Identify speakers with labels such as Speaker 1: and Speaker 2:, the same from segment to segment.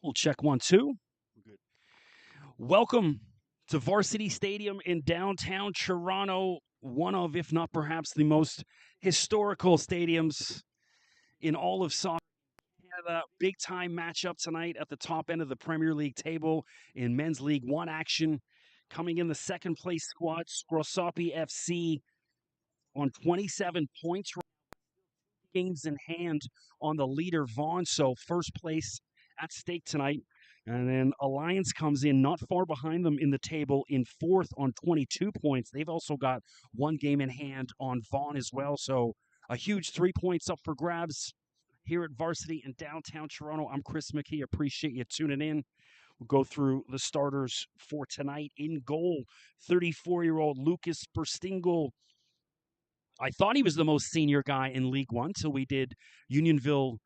Speaker 1: We'll check 1, 2. Good. Welcome to Varsity Stadium in downtown Toronto, one of, if not perhaps, the most historical stadiums in all of soccer. A big time matchup tonight at the top end of the Premier League table in Men's League One action. Coming in the second place squad, Scrosoppi FC on 27 points, games in hand on the leader, Vaughan. So first place at stake tonight. And then Alliance comes in not far behind them in the table in fourth on 22 points. They've also got one game in hand on Vaughan as well. So a huge 3 points up for grabs here at Varsity in downtown Toronto. I'm Chris McKee. Appreciate you tuning in. We'll go through the starters for tonight. In goal, 34-year-old Lucas Berstingle. I thought he was the most senior guy in League One till we did Unionville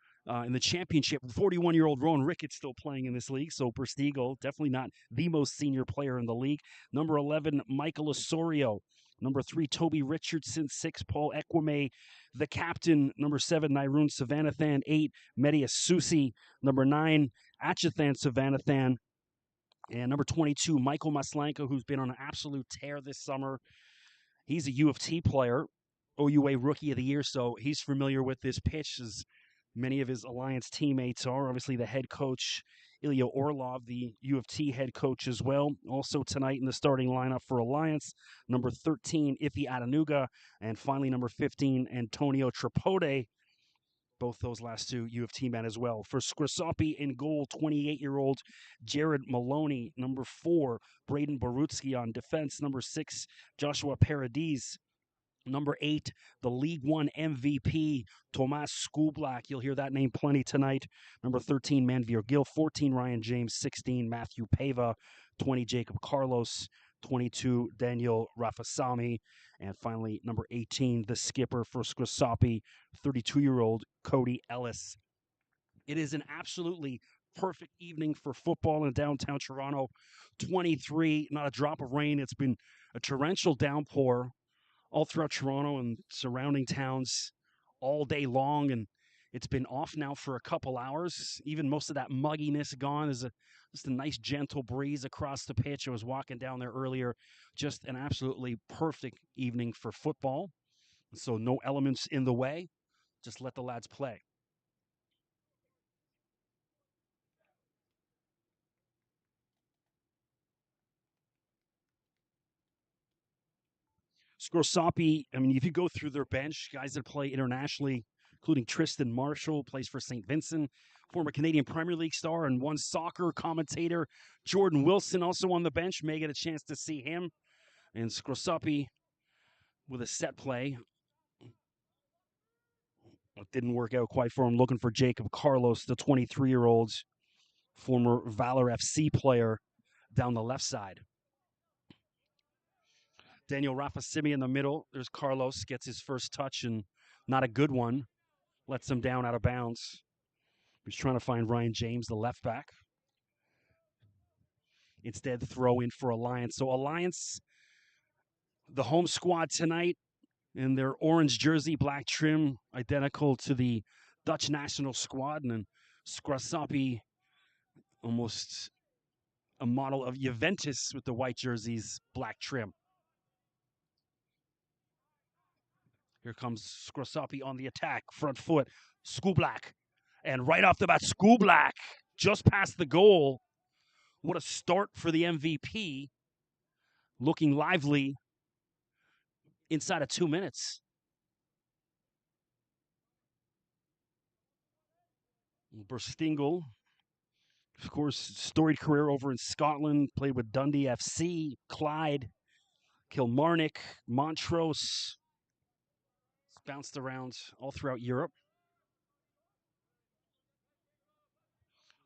Speaker 1: in the championship. 41-year-old Rowan Ricketts still playing in this league, so Berstingle, definitely not the most senior player in the league. Number 11, Michael Osorio. Number 3, Toby Richardson. 6, Paul Ekwame. The captain, number 7, Nairoon Savanathan. 8, Medias Susi. Number 9, Achathan Savanathan. And number 22, Michael Maslanka, who's been on an absolute tear this summer. He's a U of T player, OUA Rookie of the Year, so he's familiar with this pitch, as many of his Alliance teammates are. Obviously, the head coach, Ilya Orlov, the U of T head coach as well. Also tonight in the starting lineup for Alliance, number 13, Ife Adenuga, and finally number 15, Antonio Tripode. Both those last two U of T men as well. For Scrosoppi in goal, 28-year-old Jared Maloney. Number 4, Braden Borutsky on defense. Number 6, Joshua Paradis. Number 8, the League One MVP, Tomas Skublak. You'll hear that name plenty tonight. Number 13, Manveer Gill. 14, Ryan James. 16, Matthew Pava. 20, Jacob Carlos. 22, Daniel Rafasami. And finally, number 18, the skipper for Scrosoppi, 32-year-old Cody Ellis. It is an absolutely perfect evening for football in downtown Toronto. 23, not a drop of rain. It's been a torrential downpour all throughout Toronto and surrounding towns all day long, and it's been off now for a couple hours. Even most of that mugginess gone. Is just a nice gentle breeze across the pitch. I was walking down there earlier. Just an absolutely perfect evening for football. So no elements in the way. Just let the lads play. Scrosoppi, I mean, if you go through their bench, guys that play internationally, including Tristan Marshall, plays for St. Vincent, former Canadian Premier League star and one soccer commentator. Jordan Wilson also on the bench. May get a chance to see him. And Scrosoppi with a set play. It didn't work out quite for him. Looking for Jacob Carlos, the 23-year-old former Valor FC player down the left side. Daniel Rafasimi in the middle. There's Carlos, gets his first touch, and not a good one. Lets him down out of bounds. He's trying to find Ryan James, the left back. Instead, throw in for Alliance. So Alliance, the home squad tonight, in their orange jersey, black trim, identical to the Dutch national squad. And then Scrosoppi, almost a model of Juventus with the white jerseys, black trim. Here comes Scrosoppi on the attack, front foot, Skublak. And right off the bat, Skublak just past the goal. What a start for the MVP. Looking lively inside of 2 minutes. Berstingle, of course, storied career over in Scotland, played with Dundee FC, Clyde, Kilmarnock, Montrose. Bounced around all throughout Europe.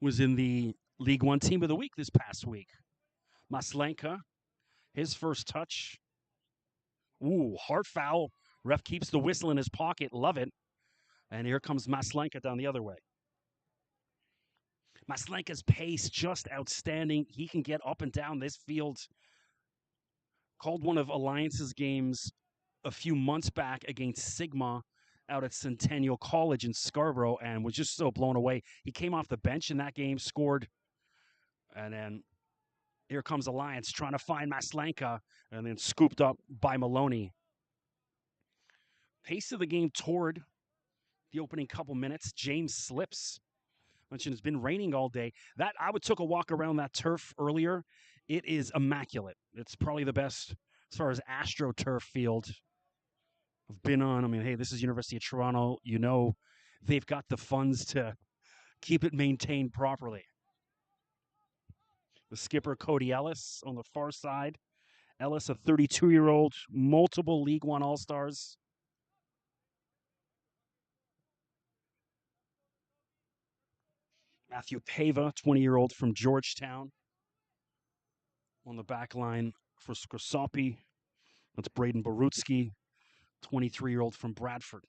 Speaker 1: Was in the League One Team of the Week this past week. Maslanka, his first touch. Ooh, heart foul. Ref keeps the whistle in his pocket. Love it. And here comes Maslanka down the other way. Maslanka's pace just outstanding. He can get up and down this field. Called one of Alliance's games a few months back against Sigma out at Centennial College in Scarborough and was just so blown away. He came off the bench in that game, scored And then here comes Alliance trying to find Maslenka and then scooped up by Maloney. Pace of the game toward the opening couple minutes. James slips. Mentioned it's been raining all day. That I would took a walk around that turf earlier. It is immaculate. It's probably the best as far as AstroTurf field I've been on. I mean, hey, this is University of Toronto. You know, they've got the funds to keep it maintained properly. The skipper, Cody Ellis, on the far side. Ellis, a 32-year-old, multiple League One All-Stars. Matthew Pava, 20-year-old from Georgetown. On the back line for Scrosoppi. That's Braden Barutsky, 23-year-old from Bradford.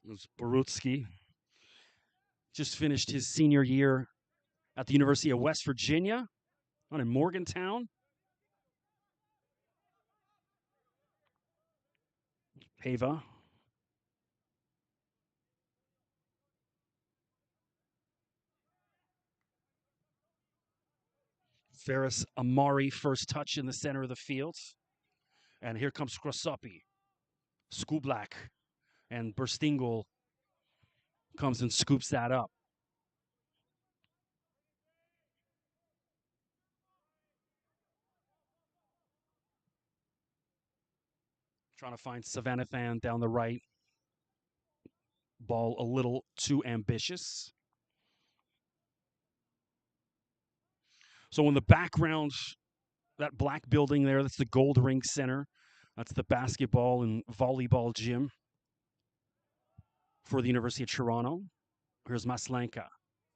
Speaker 1: It was Barutsky. Just finished his senior year at the University of West Virginia, on in Morgantown. Pava. Ferris Amari, first touch in the center of the field. And here comes Scrosoppi. Skublak. And Burstingle comes and scoops that up. Trying to find Savannathan down the right. Ball a little too ambitious. So in the background, that black building there, that's the Gold Ring Center. That's the basketball and volleyball gym for the University of Toronto. Here's Maslenka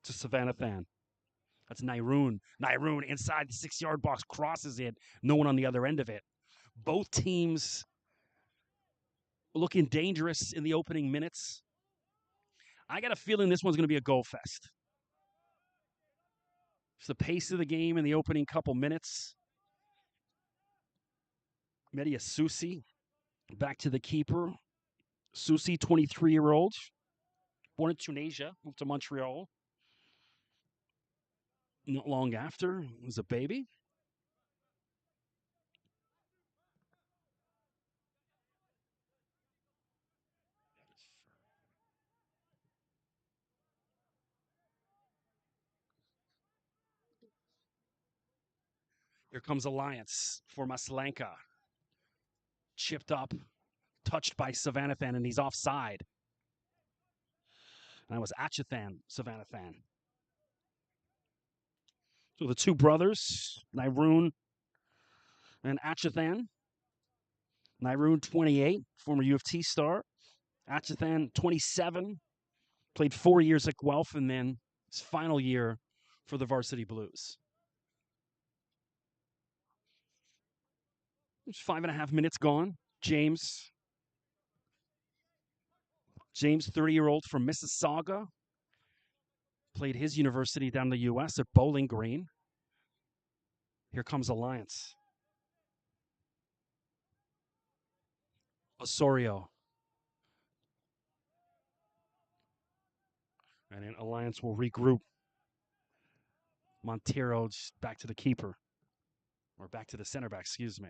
Speaker 1: to Savannathan. That's Nairoon. Nairoon inside the 6-yard box, crosses it. No one on the other end of it. Both teams looking dangerous in the opening minutes. I got a feeling this one's going to be a goal fest. It's the pace of the game in the opening couple minutes. Media Susi back to the keeper. Susi, 23-year-old, born in Tunisia, moved to Montreal. Not long after, was a baby. Here comes Alliance for Maslenka. Chipped up, touched by Savannathan, and he's offside. And that was Achithan Savannathan. So the two brothers, Nairoon and Achithan. Nairoon, 28, former U of T star. Achithan, 27, played 4 years at Guelph, and then his final year for the Varsity Blues. There's 5.5 minutes gone. James, 30-year-old from Mississauga, played his university down in the U.S. at Bowling Green. Here comes Alliance. Osorio. And then Alliance will regroup. Montero back to the keeper. Or back to the center back, excuse me.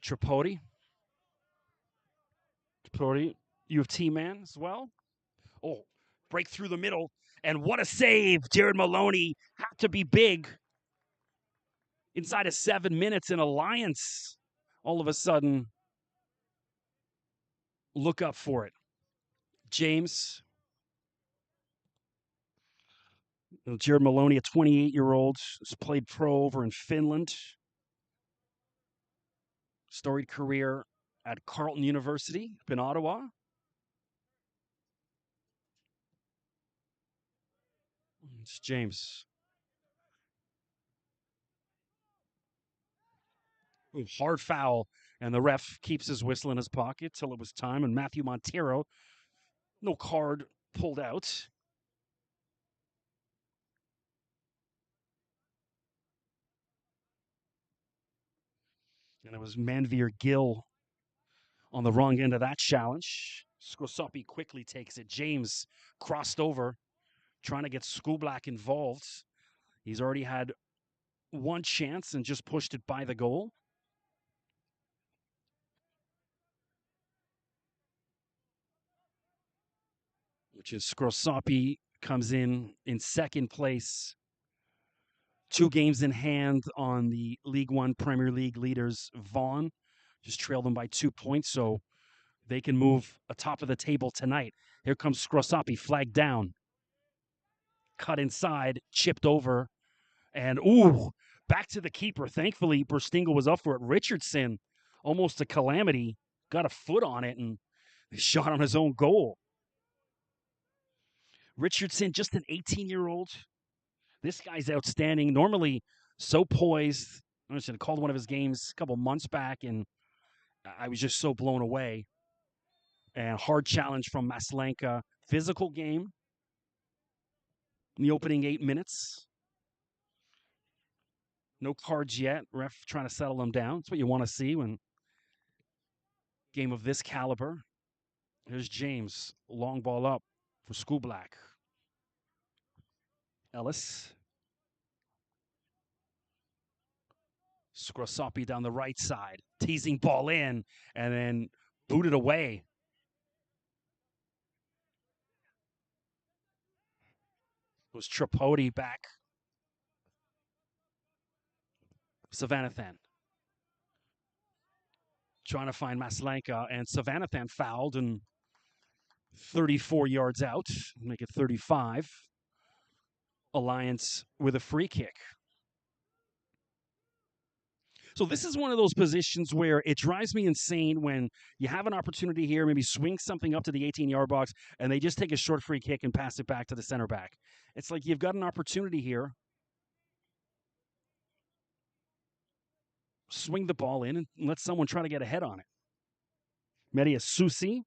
Speaker 1: Tripodi. U of T man as well. Oh, break through the middle. And what a save. Jared Maloney had to be big. Inside of 7 minutes, in Alliance, all of a sudden, look up for it. James. Jared Maloney, a 28-year-old, has played pro over in Finland. Storied career at Carleton University up in Ottawa. It's James. Ooh, hard foul, and the ref keeps his whistle in his pocket till it was time. And Matthew Montero, no card pulled out. And it was Manveer Gill on the wrong end of that challenge. Scrosoppi quickly takes it. James crossed over, trying to get Skublak involved. He's already had one chance and just pushed it by the goal. Which is Scrosoppi comes in second place. 2 games in hand on the League One Premier League leaders, Vaughan. Just trail them by 2 points, so they can move atop of the table tonight. Here comes Scrosoppi, flagged down. Cut inside, chipped over, and back to the keeper. Thankfully, Burstingle was up for it. Richardson, almost a calamity, got a foot on it and shot on his own goal. Richardson, just an 18-year-old. This guy's outstanding. Normally so poised. I should have called one of his games a couple months back, and I was just so blown away. And hard challenge from Maslenka. Physical game in the opening 8 minutes. No cards yet. Ref trying to settle them down. That's what you want to see when game of this caliber. Here's James. Long ball up for Skublak. Ellis. Scrosoppi down the right side. Teasing ball in and then booted away. It was Tripodi back. Savanathan. Trying to find Maslenka, and Savanathan fouled and 34 yards out. Make it 35. Alliance with a free kick. So this is one of those positions where it drives me insane when you have an opportunity here, maybe swing something up to the 18-yard box, and they just take a short free kick and pass it back to the center back. It's like you've got an opportunity here. Swing the ball in and let someone try to get ahead on it. Media Susi.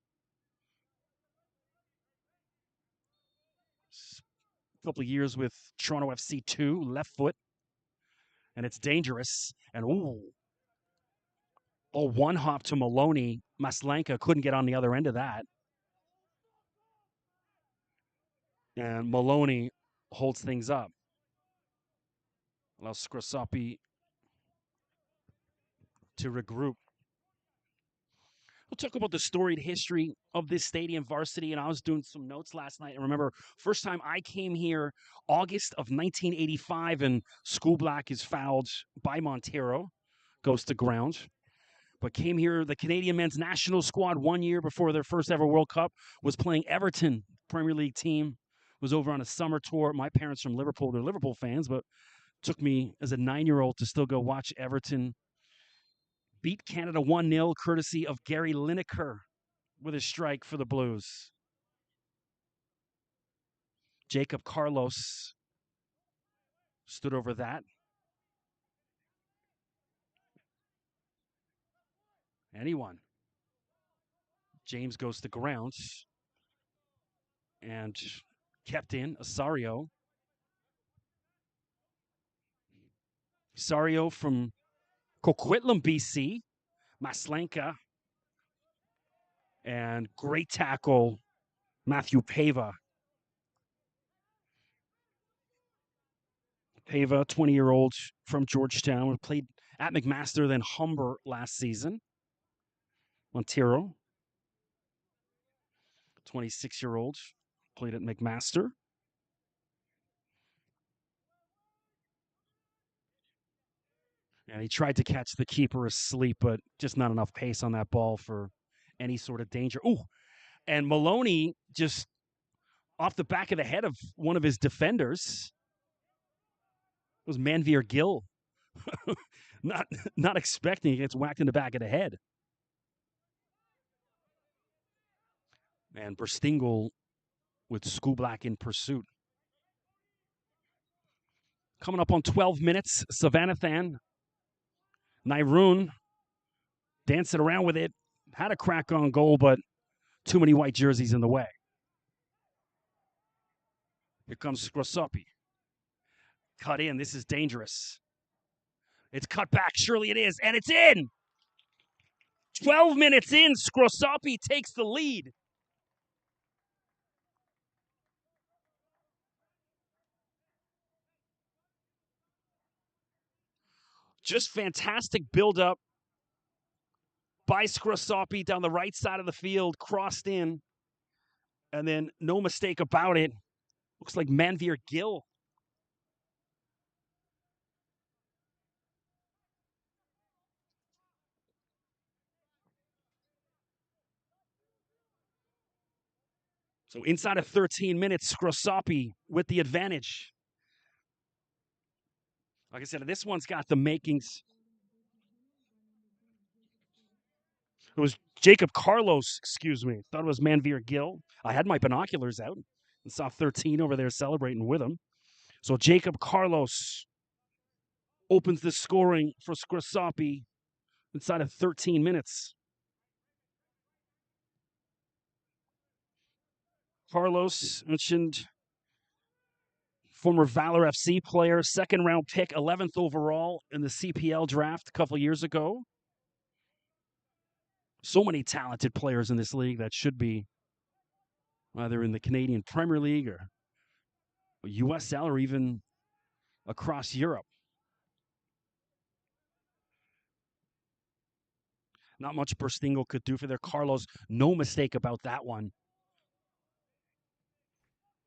Speaker 1: A couple of years with Toronto FC 2, left foot. And it's dangerous. And one hop to Maloney. Maslenka couldn't get on the other end of that. And Maloney holds things up. Allows Scrosoppi to regroup. We'll talk about the storied history of this stadium, Varsity, and I was doing some notes last night. And remember, first time I came here, August of 1985, and Skublak is fouled by Montero, goes to ground. But came here, the Canadian men's national squad 1 year before their first ever World Cup, was playing Everton, Premier League team, was over on a summer tour. My parents from Liverpool, they're Liverpool fans, but took me as a 9-year-old to still go watch Everton beat Canada 1-0, courtesy of Gary Lineker with a strike for the Blues. Jacob Carlos stood over that. Anyone. James goes to ground and kept in. Asario. Asario from Coquitlam, BC. Maslenka. And great tackle, Matthew Pava. Pava, 20-year-old from Georgetown, played at McMaster, then Humber last season. Montero, 26-year-old, played at McMaster. And he tried to catch the keeper asleep, but just not enough pace on that ball for any sort of danger. Ooh, and Maloney just off the back of the head of one of his defenders. It was Manveer Gill. not expecting it gets whacked in the back of the head. And Burstingle with Skublak in pursuit. Coming up on 12 minutes, Savanathan. Nairoon dancing around with it. Had a crack on goal, but too many white jerseys in the way. Here comes Scrosoppi. Cut in. This is dangerous. It's cut back. Surely it is. And it's in. 12 minutes in, Scrosoppi takes the lead. Just fantastic build-up by Scrosoppi down the right side of the field, crossed in, and then no mistake about it. Looks like Manveer Gill. So inside of 13 minutes, Scrosoppi with the advantage. Like I said, this one's got the makings. It was Jacob Carlos, excuse me. Thought it was Manveer Gill. I had my binoculars out and saw 13 over there celebrating with him. So Jacob Carlos opens the scoring for Scrosoppi inside of 13 minutes. Carlos mentioned former Valor FC player, second round pick, 11th overall in the CPL draft a couple years ago. So many talented players in this league that should be either in the Canadian Premier League or USL or even across Europe. Not much Burstingo could do for their Carlos. No mistake about that one.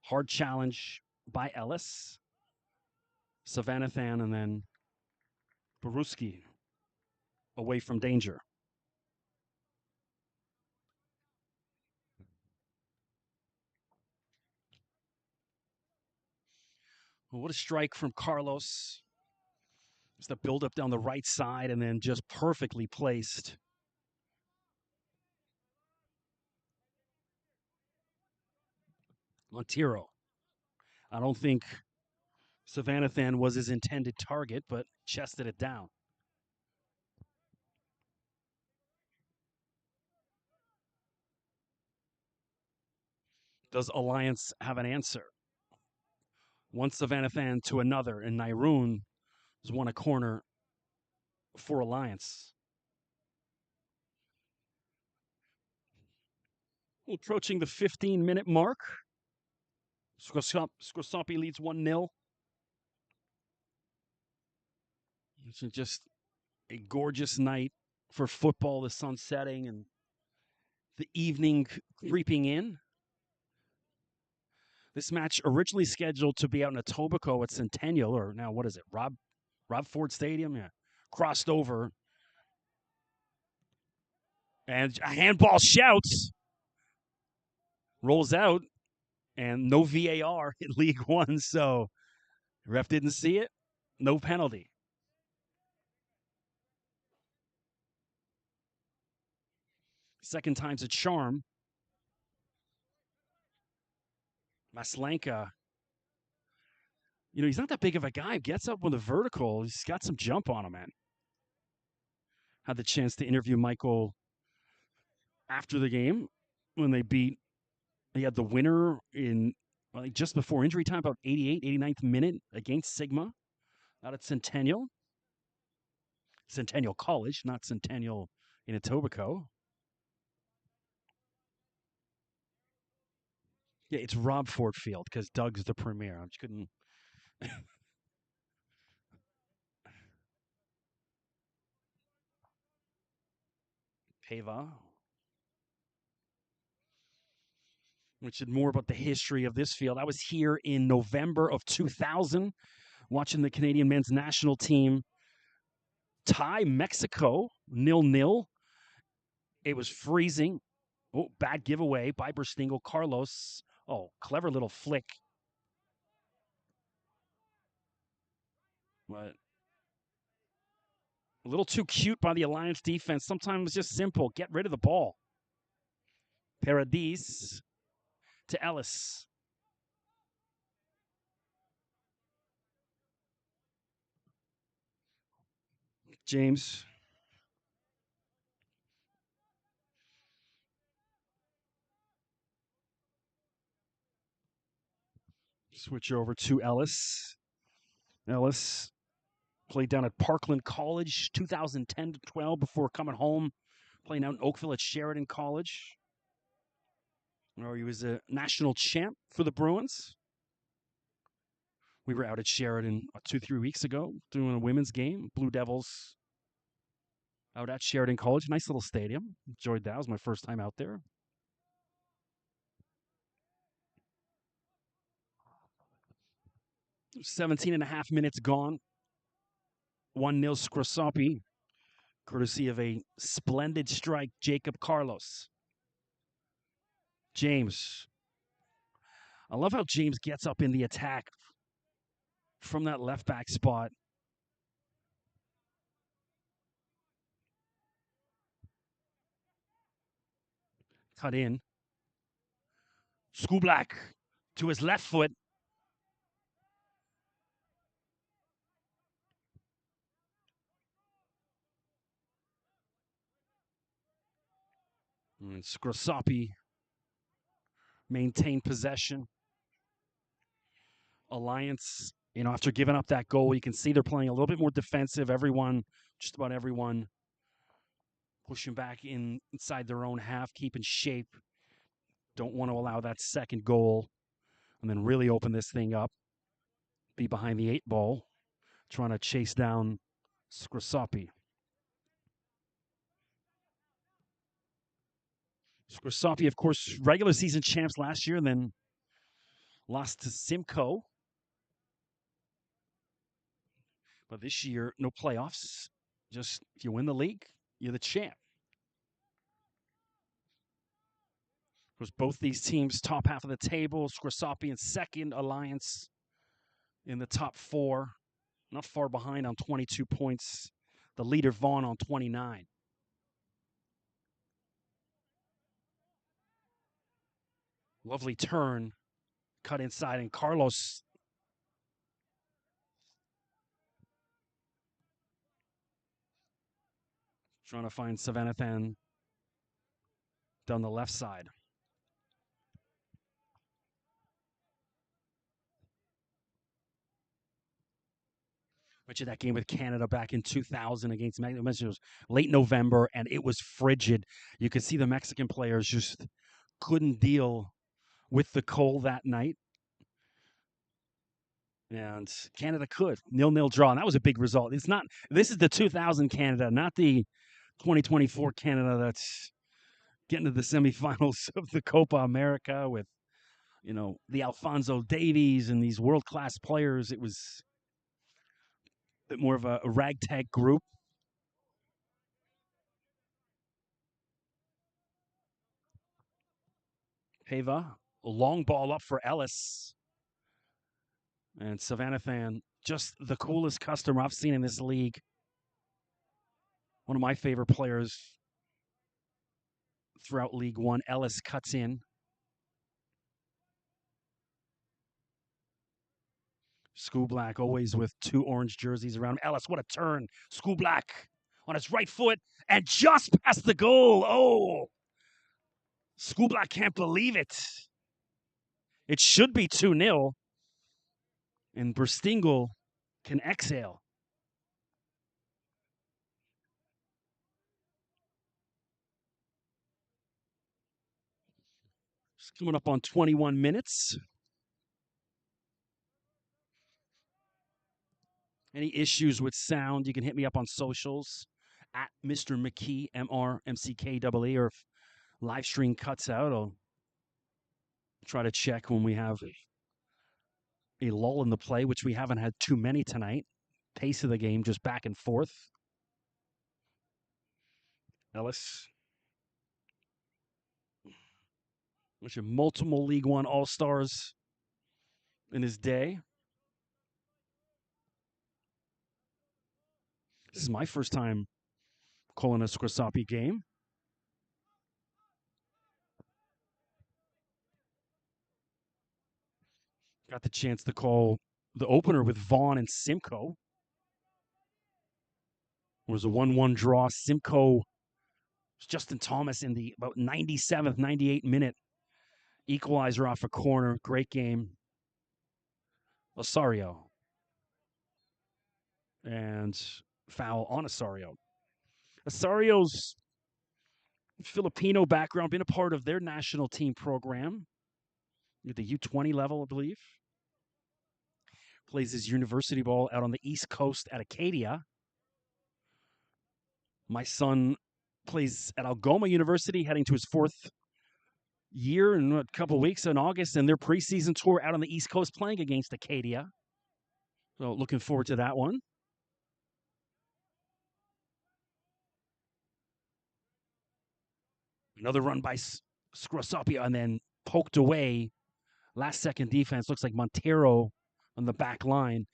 Speaker 1: Hard challenge by Ellis, Savanathan, and then Baruski away from danger. Well, what a strike from Carlos. It's the build-up down the right side and then just perfectly placed. Montero. I don't think Savanathan was his intended target, but chested it down. Does Alliance have an answer? One Savanathan to another, and Nairoon has won a corner for Alliance. Approaching the 15-minute mark. Scrosoppi leads 1-0. It's just a gorgeous night for football, the sun setting and the evening creeping in. This match originally scheduled to be out in Etobicoke at Centennial, or now what is it, Rob Ford Stadium? Yeah, crossed over. And a handball shouts, rolls out, and no VAR in League One, so ref didn't see it, no penalty. Second time's a charm. Maslenka, he's not that big of a guy. Gets up with a vertical. He's got some jump on him, man. Had the chance to interview Michael after the game when he had the winner in just before injury time, about 89th minute against Sigma out at Centennial College, not Centennial in Etobicoke. Yeah, it's Rob Ford Field because Doug's the premier. I just couldn't. Peva, which is more about the history of this field. I was here in November of 2000 watching the Canadian men's national team tie Mexico 0-0. It was freezing. Oh, bad giveaway by Burstingo. Carlos. Oh, clever little flick. But a little too cute by the Alliance defense. Sometimes it's just simple. Get rid of the ball. Paradis to Ellis. James. Switch over to Ellis. Ellis played down at Parkland College 2010 to 12 before coming home playing out in Oakville at Sheridan College, where he was a national champ for the Bruins. We were out at Sheridan 2-3 weeks ago doing a women's game. Blue Devils out at Sheridan College. Nice little stadium. Enjoyed that. It was my first time out there. 17 and a half minutes gone. 1-0 Scrosoppi, courtesy of a splendid strike, Jacob Carlos. James. I love how James gets up in the attack from that left back spot. Cut in. Skublak to his left foot. And Scrosoppi maintained possession. Alliance, after giving up that goal, you can see they're playing a little bit more defensive. Everyone, just about everyone, pushing back inside their own half, keeping shape. Don't want to allow that second goal and then really open this thing up. Be behind the 8 ball, trying to chase down Scrosoppi. Scrosoppi, of course, regular season champs last year, and then lost to Simcoe. But this year, no playoffs. Just if you win the league, you're the champ. Of course, both these teams top half of the table. Scrosoppi in second, Alliance in the top 4. Not far behind on 22 points. The leader, Vaughn, on 29. Lovely turn. Cut inside, and Carlos trying to find Savanathan down the left side. Mentioned that game with Canada back in 2000 against Mexico. It was late November, and it was frigid. You could see the Mexican players just couldn't deal with the cold that night. And Canada could. 0-0 draw. And that was a big result. This is the 2000 Canada, not the 2024 Canada that's getting to the semifinals of the Copa America with, the Alphonso Davies and these world-class players. It was a bit more of a ragtag group. Pava, a long ball up for Ellis. And Savanathan, just the coolest customer I've seen in this league. One of my favorite players throughout League One. Ellis cuts in. Skublak always with 2 orange jerseys around him. Ellis, what a turn. Skublak on his right foot and just past the goal. Oh, Skublak can't believe it. It should be 2-0. And Burstingle can exhale. It's coming up on 21 minutes. Any issues with sound, you can hit me up on socials at Mr. McKee, MRMCKEE, or if live stream cuts out, I'll try to check when we have a lull in the play, which we haven't had too many tonight. Pace of the game just back and forth. Ellis, which are multiple League One All-Stars in his day. This is my first time calling a Scrosoppi game. Got the chance to call the opener with Vaughn and Simcoe. It was a 1-1 draw. Simcoe, Justin Thomas in the about 97th, 98th minute. Equalizer off a corner. Great game. Osorio. And foul on Osorio. Osorio's Filipino background, been a part of their national team program at the U20 level, I believe. Plays his university ball out on the East Coast at Acadia. My son plays at Algoma University, heading to his 4th year in a couple of weeks in August, and their preseason tour out on the East Coast playing against Acadia. So looking forward to that one. Another run by Scrosoppi and then poked away. Last second defense looks like Montero on the back line.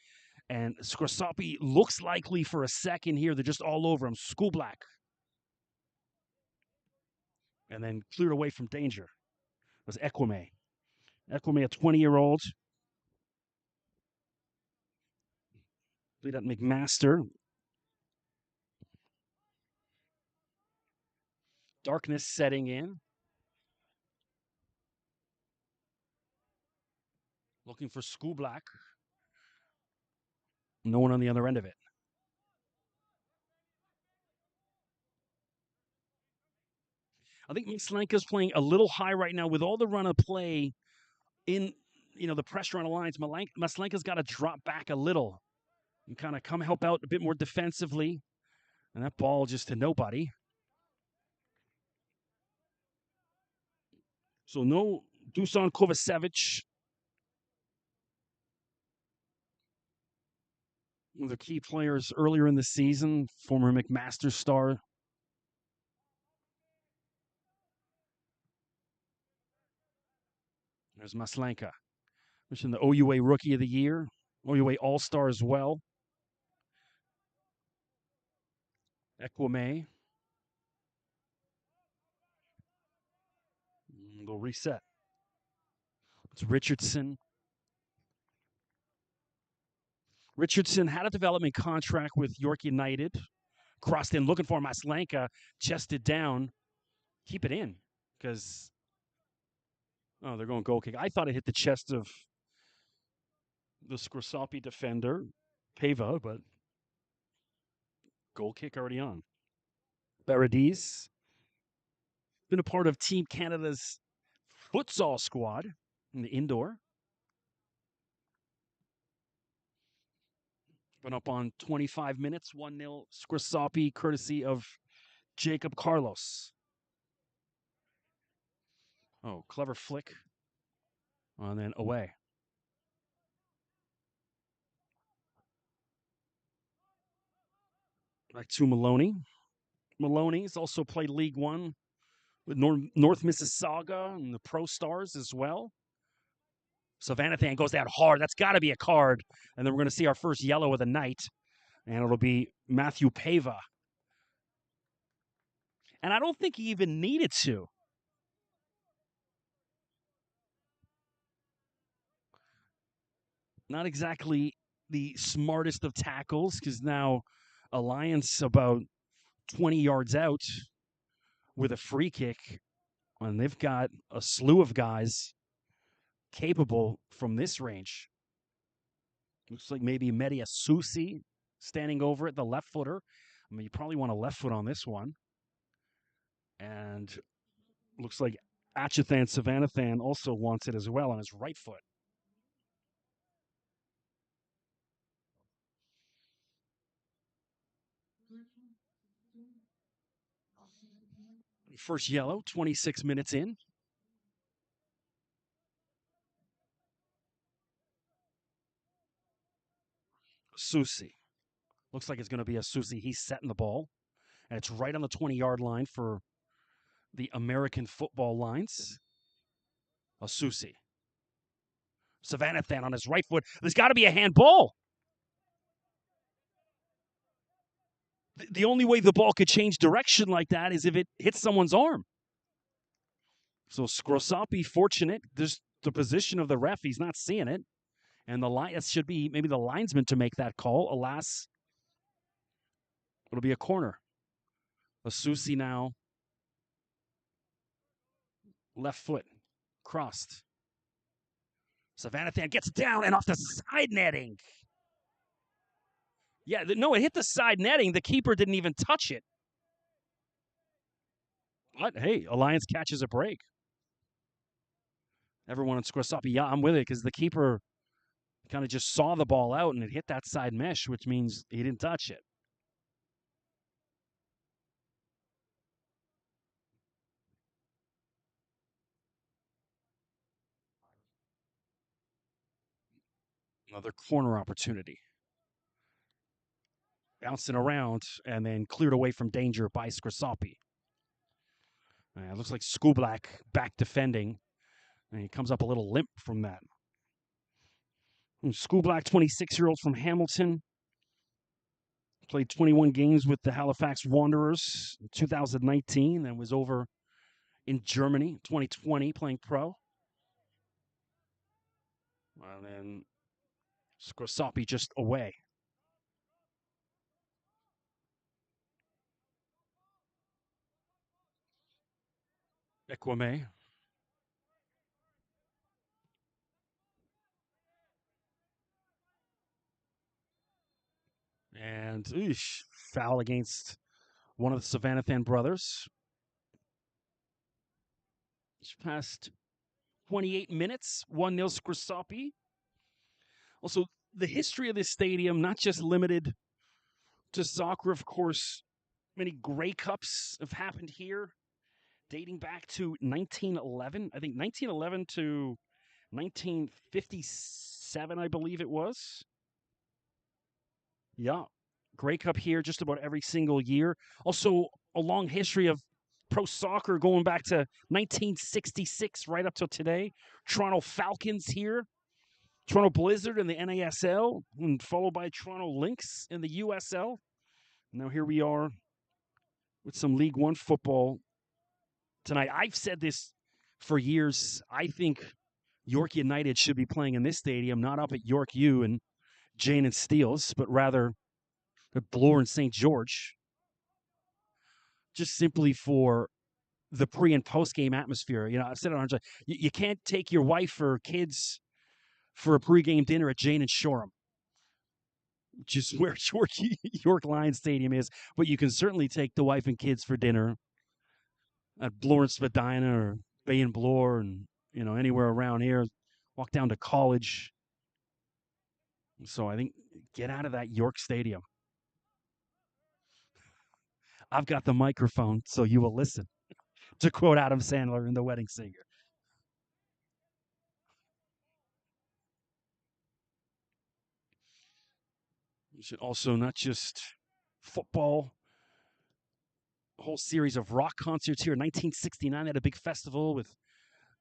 Speaker 1: And Scrosoppi looks likely for a second here. They're just all over him. School black. And then cleared away from danger. It was Equime. Equime, a 20-year-old. Played at McMaster. Darkness setting in. Looking for School black. No one on the other end of it. I think Maslenka's playing a little high right now with all the run of play in, the pressure on the lines. Maslenka's got to drop back a little and kind of come help out a bit more defensively. And that ball just to nobody. So no Dusan Kovacevic. One of the key players earlier in the season, former McMaster star. There's Maslenka, which is the OUA Rookie of the Year, OUA All-Star as well. Equime. They'll reset. It's Richardson. Richardson had a development contract with York United. Crossed in looking for Maslenka, chested down. Keep it in because, they're going goal kick. I thought it hit the chest of the Scrosoppi defender, Pava, but goal kick already on. Paradis. Been a part of Team Canada's futsal squad in the indoor. Been up on 25 minutes, 1-0 Scrosoppi, courtesy of Jacob Carlos. Oh, clever flick. And then away. Back to Maloney. Maloney's also played League One with North Mississauga and the Pro Stars as well. Savanathan goes down hard. That's got to be a card. And then we're going to see our first yellow of the night. And it'll be Matthew Pava. And I don't think he even needed to. Not exactly the smartest of tackles, because now Alliance about 20 yards out with a free kick. And they've got a slew of guys capable from this range. Looks like maybe Media Susi standing over it, the left footer. I mean, you probably want a left foot on this one. And looks like Achithan Savanathan also wants it as well on his right foot. First yellow, 26 minutes in. Susi. Looks like it's going to be a Susi. He's setting the ball. And it's right on the 20-yard line for the American football lines. A Susi. Savanathan on his right foot. There's got to be a handball. The only way the ball could change direction like that is if it hits someone's arm. So Scrosoppi, fortunate. There's the position of the ref. He's not seeing it. And it should be maybe the linesman to make that call. Alas, it'll be a corner. A Susi now. Left foot. Crossed. Savanathan gets down and off the side netting. Yeah, no, it hit the side netting. The keeper didn't even touch it. But hey, Alliance catches a break. Everyone on Scrosoppi, yeah, I'm with it because the keeper kind of just saw the ball out and it hit that side mesh, which means he didn't touch it. Another corner opportunity. Bouncing around and then cleared away from danger by Scrosoppi. It looks like Skublack back defending, and he comes up a little limp from that. Skublack, 26-year-old from Hamilton, played 21 games with the Halifax Wanderers in 2019 and was over in Germany 2020 playing pro. And then Scrosoppi just away. Equame. And foul against one of the Savannathan brothers. It's past 28 minutes, 1-0 Scrosoppi. Also, the history of this stadium, not just limited to soccer, of course, many Grey Cups have happened here, dating back to 1911. I think 1911 to 1957, I believe it was. Yeah. Grey Cup here just about every single year. Also, a long history of pro soccer going back to 1966 right up till today. Toronto Falcons here. Toronto Blizzard in the NASL, and followed by Toronto Lynx in the USL. Now here we are with some League One football tonight. I've said this for years. I think York United should be playing in this stadium, not up at York U and Jane and Steeles, but rather at Bloor and St. George, just simply for the pre and post game atmosphere. You know, I've said it 100 times. You can't take your wife or kids for a pregame dinner at Jane and Shoreham, which is where York Lions Stadium is. But you can certainly take the wife and kids for dinner at Bloor and Spadina or Bay and Bloor, and anywhere around here. Walk down to College. So I think get out of that York Stadium. I've got the microphone, so you will listen. To quote Adam Sandler in The Wedding Singer. You should also not just football, a whole series of rock concerts here. In 1969, they had a big festival with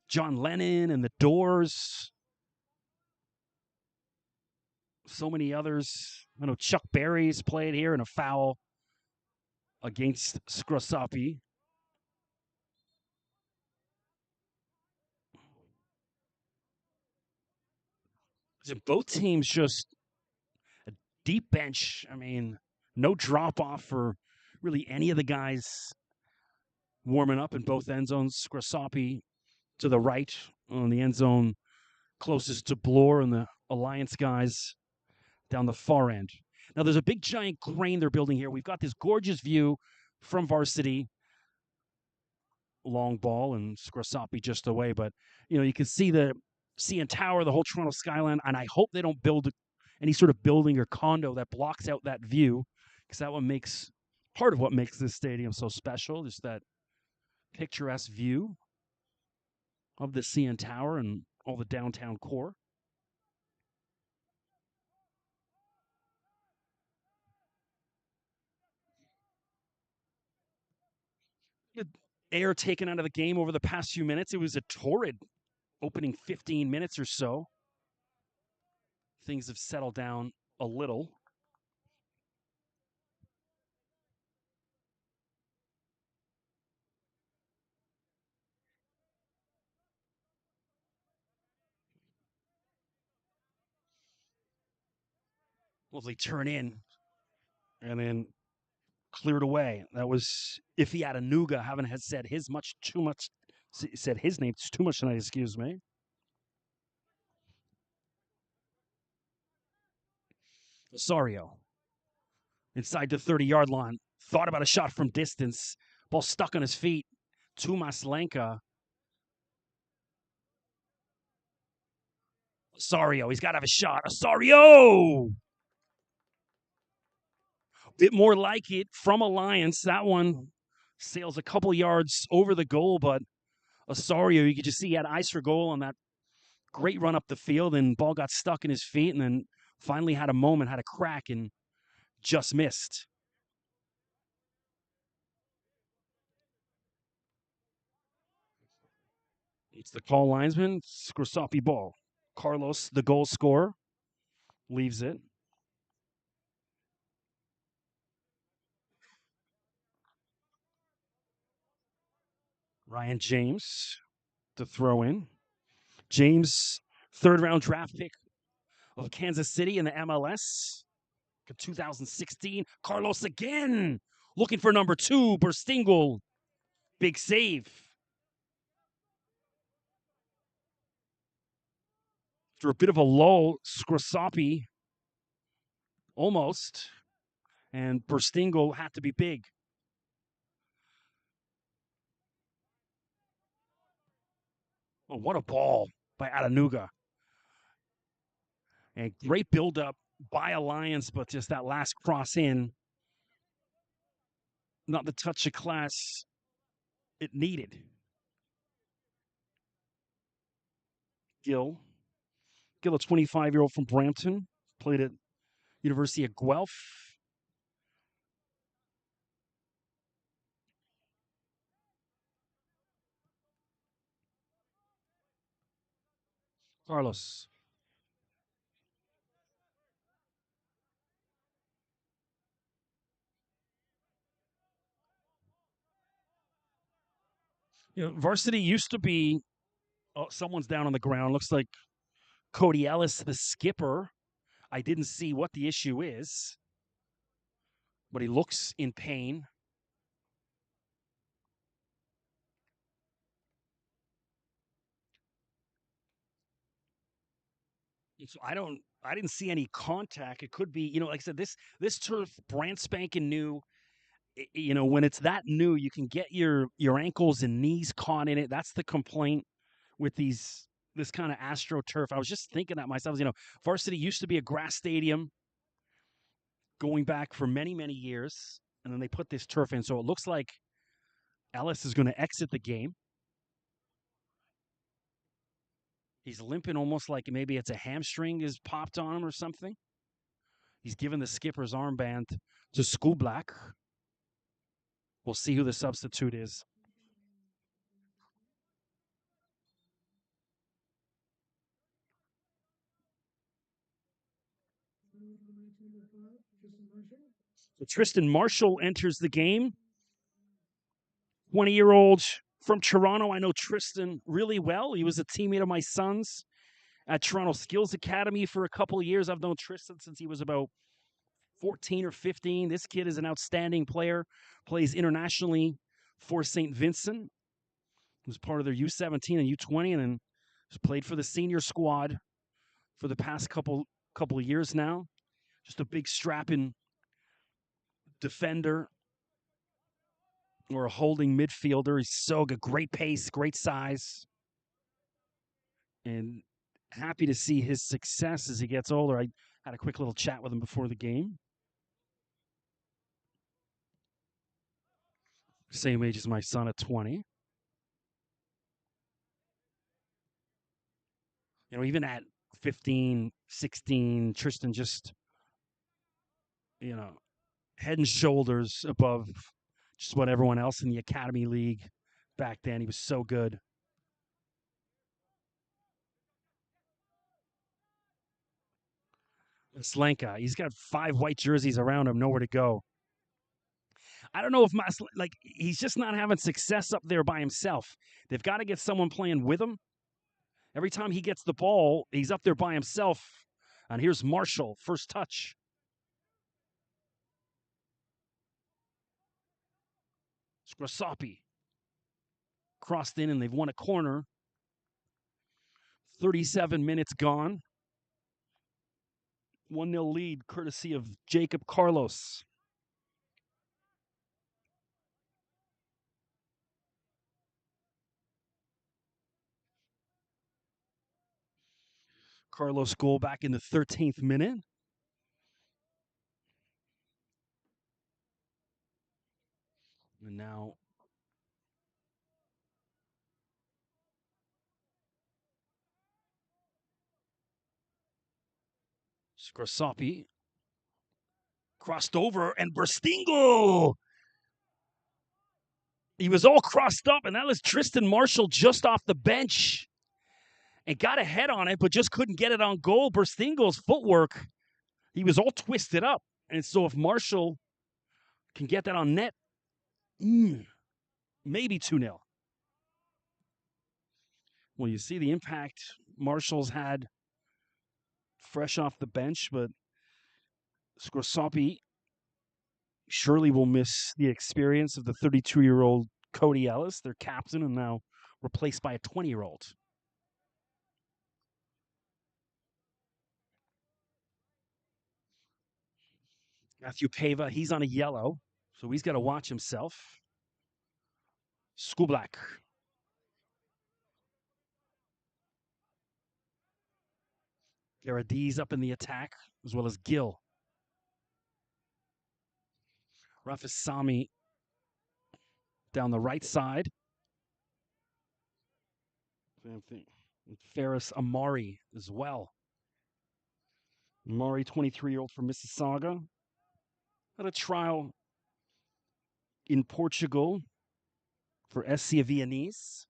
Speaker 1: John Lennon and the Doors. So many others. I know Chuck Berry's played here in a foul against Scrosoppi. Both teams just a deep bench. I mean, no drop off for really any of the guys warming up in both end zones. Scrosoppi to the right on the end zone closest to Bloor, and the Alliance guys down the far end. Now, there's a big giant crane they're building here. We've got this gorgeous view from varsity. Long ball and Scrosoppi just away, but you can see the CN Tower, the whole Toronto skyline, and I hope they don't build any sort of building or condo that blocks out that view, because that one makes part of what makes this stadium so special, just that picturesque view of the CN Tower and all the downtown core. Air taken out of the game over the past few minutes. It was a torrid opening 15 minutes or so. Things have settled down a little. Lovely turn in and then cleared away. That was Iffy Adenuga. Haven't had said his much too much. Said his name too much tonight. Excuse me. Osorio inside the 30-yard line. Thought about a shot from distance. Ball stuck on his feet. to Maslenka. Osorio, he's got to have a shot. Osorio! Bit more like it from Alliance. That one sails a couple yards over the goal, but Osorio, you could just see he had ice for goal on that great run up the field, and ball got stuck in his feet, and then finally had a moment, had a crack, and just missed. It's the call linesman, Scrosoppi ball. Carlos, the goal scorer, leaves it. Ryan James to throw in. James, third round draft pick of Kansas City in the MLS. 2016. Carlos again, looking for number 2. Burstingle, big save. After a bit of a lull, Scrosoppi almost, and Burstingle had to be big. Oh, what a ball by Adanuga. And great buildup by Alliance, but just that last cross in, not the touch of class it needed. Gill, a 25-year-old from Brampton, played at University of Guelph. Carlos. Varsity used to be, someone's down on the ground. Looks like Cody Ellis, the skipper. I didn't see what the issue is, but he looks in pain. So I didn't see any contact. It could be, like I said, this turf brand spanking new. When it's that new, you can get your ankles and knees caught in it. That's the complaint with this kind of AstroTurf. I was just thinking that myself. Varsity used to be a grass stadium going back for many, many years, and then they put this turf in. So it looks like Ellis is going to exit the game. He's limping almost like maybe it's a hamstring is popped on him or something. He's given the skipper's armband to Skublack. We'll see who the substitute is. So Tristan Marshall enters the game. 20-year-old from Toronto. I know Tristan really well. He was a teammate of my son's at Toronto Skills Academy for a couple of years. I've known Tristan since he was about 14 or 15. This kid is an outstanding player, plays internationally for St. Vincent. He was part of their U17 and U20, and then has played for the senior squad for the past couple of years now. Just a big strapping defender or a holding midfielder. He's so good. Great pace, great size. And happy to see his success as he gets older. I had a quick little chat with him before the game. Same age as my son at 20. Even at 15, 16, Tristan just, head and shoulders above just what everyone else in the Academy League back then. He was so good. Slanka, he's got 5 white jerseys around him, nowhere to go. I don't know if he's just not having success up there by himself. They've got to get someone playing with him. Every time he gets the ball, he's up there by himself. And here's Marshall, first touch. Scrosoppi crossed in, and they've won a corner. 37 minutes gone. 1-0 lead, courtesy of Jacob Carlos. Carlos goal back in the 13th minute. And now Scrosoppi crossed over, and Burstingo. He was all crossed up, and that was Tristan Marshall just off the bench and got a head on it, but just couldn't get it on goal. Burstingo's footwork, he was all twisted up. And so if Marshall can get that on net, maybe 2-0. Well, you see the impact Marshall's had fresh off the bench, but Scrosoppi surely will miss the experience of the 32-year-old Cody Ellis, their captain, and now replaced by a 20-year-old. Matthew Pava, he's on a yellow, so he's got to watch himself. Skublak. Garadiz up in the attack, as well as Gill. Rafasami down the right side. Same thing. And Ferris Amari as well. Amari, 23-year-old from Mississauga. Had a trial in Portugal for SC Viennese.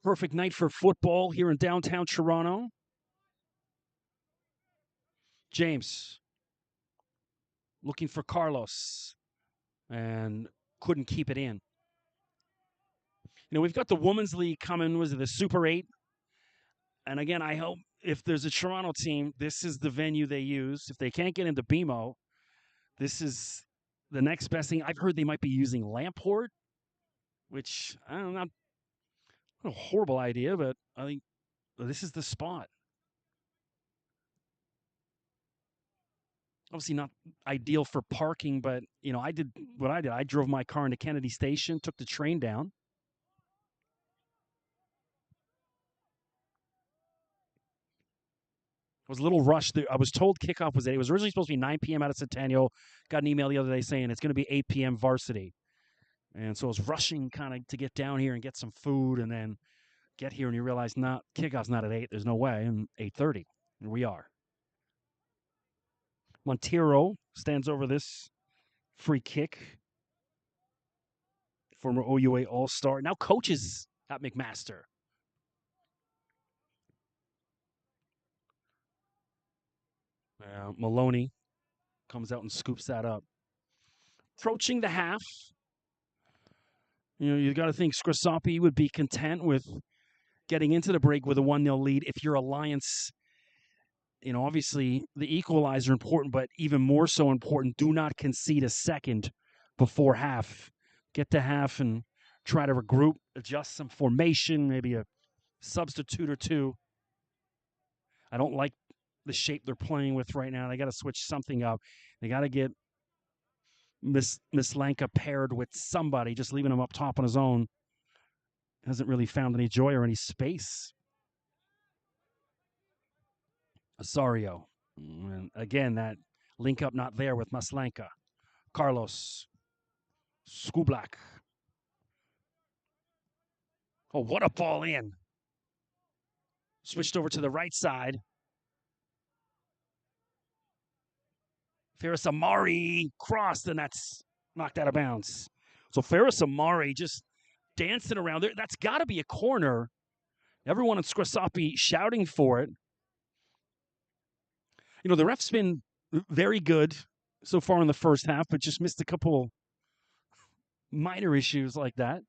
Speaker 1: Perfect night for football here in downtown Toronto. James looking for Carlos and couldn't keep it in. You know, we've got the Women's League coming. Was it the Super 8? And again, I hope if there's a Toronto team, this is the venue they use. If they can't get into BMO, this is the next best thing. I've heard they might be using Lamport, which I don't know, not a horrible idea, but I think this is the spot. Obviously not ideal for parking, but, you know, I did what I did. I drove my car into Kennedy Station, took the train down. I was a little rushed. I was told kickoff was 8. It was originally supposed to be 9 p.m. out of Centennial. Got an email the other day saying it's going to be 8 p.m. varsity. And so I was rushing kind of to get down here and get some food and then get here and you realize kickoff's not at 8. There's no way. And 8:30. And we are. Montero stands over this free kick. Former OUA All-Star. Now coaches at McMaster. Maloney comes out and scoops that up. Approaching the half. You know, you got to think Scrosoppi would be content with getting into the break with a 1-0 lead. If your Alliance, you know, obviously the equalizer important, but even more so important, do not concede a second before half. Get to half and try to regroup, adjust some formation, maybe a substitute or two. I don't like the shape they're playing with right now. They got to switch something up. They got to get Miss Lanka paired with somebody. Just leaving him up top on his own hasn't really found any joy or any space. Osorio. And again, that link up not there with Maslanka. Carlos. Skublak. Oh, what a ball in. Switched over to the right side. Ferris Amari crossed, and that's knocked out of bounds. So Ferris Amari just dancing around there. That's got to be a corner. Everyone in Scrosoppi shouting for it. You know, the ref's been very good so far in the first half, but just missed a couple minor issues like that.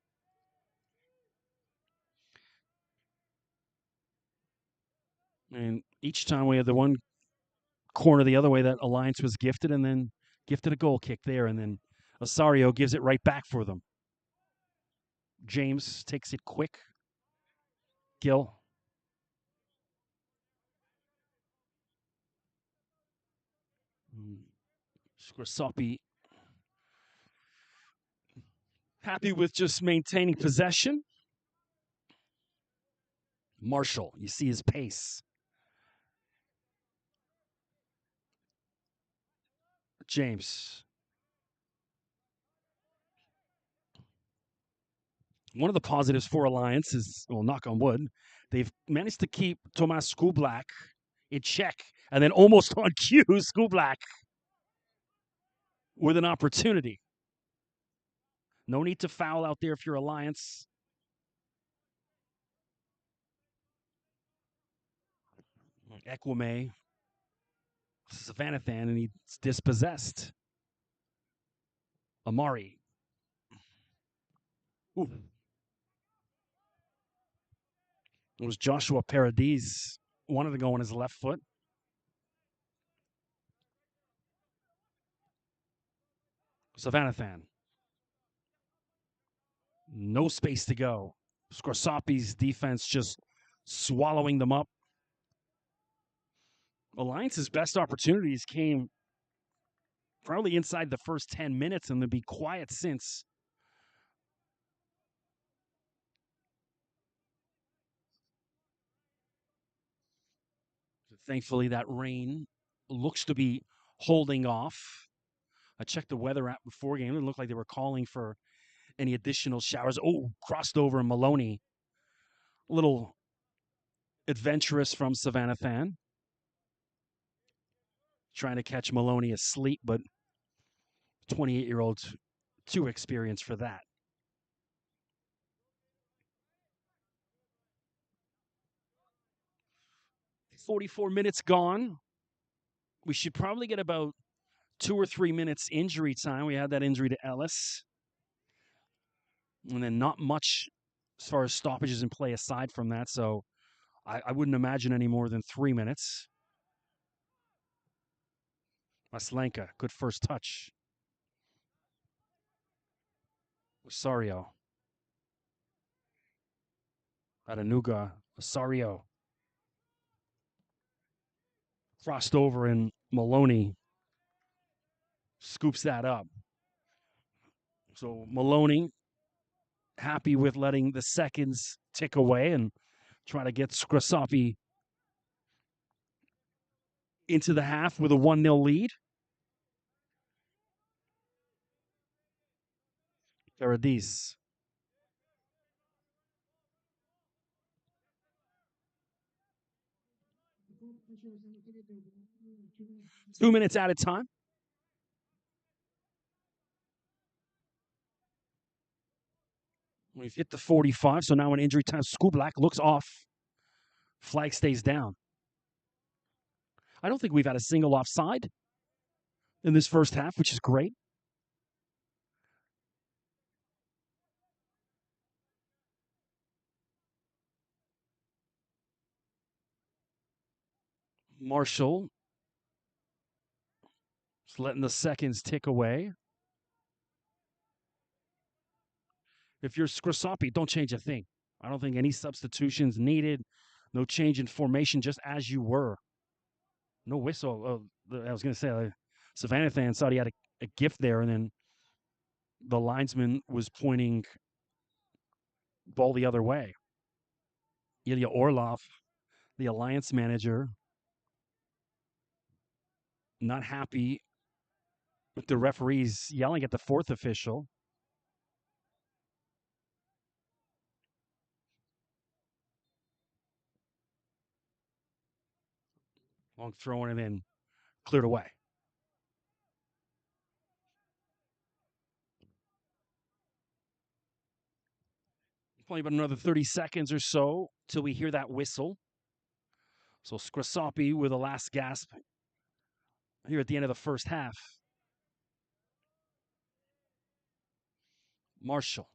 Speaker 1: And each time we had the one corner the other way that Alliance was gifted, and then gifted a goal kick there, and then Osorio gives it right back for them. James takes it quick. Gill. Scrosoppi happy with just maintaining possession. Marshall, you see his pace. James. One of the positives for Alliance is, well, knock on wood, they've managed to keep Tomas Skublak in check. And then almost on cue, Skublak with an opportunity. No need to foul out there if you're Alliance. Equime, Savannathan, and he's dispossessed. Amari. Ooh. It was Joshua Paradis. Wanted to go on his left foot. Savannathan. No space to go. Scrosoppi's defense just swallowing them up. Alliance's best opportunities came probably inside the first 10 minutes, and they'll be quiet since. Thankfully, that rain looks to be holding off. I checked the weather app before game. It looked like they were calling for any additional showers. Oh, crossed over Maloney. A little adventurous from Savannathan. Trying to catch Maloney asleep, but 28-year-old's too experienced for that. 44 minutes gone. We should probably get about 2 or 3 minutes injury time. We had that injury to Ellis. And then not much as far as stoppages in play aside from that. So I wouldn't imagine any more than 3 minutes. Maslenka, good first touch. Osario. Adanuga. Osario. Crossed over, and Maloney scoops that up. So Maloney happy with letting the seconds tick away and try to get Scrosoppi into the half with a 1-0 lead. Paradis. Two minutes at a time. We've hit the 45, so now in injury time, Skublak looks off. Flag stays down. I don't think we've had a single offside in this first half, which is great. Marshall is letting the seconds tick away. If you're Scrosoppi, don't change a thing. I don't think any substitutions needed. No change in formation, just as you were. No whistle. I was going to say, Savannathan thought he had a gift there, and then the linesman was pointing ball the other way. Ilya Orlov, the Alliance manager, not happy with the referees yelling at the fourth official. Long throw and then cleared away. Probably about another 30 seconds or so till we hear that whistle. So Scrosoppi with a last gasp here at the end of the first half. Marshall.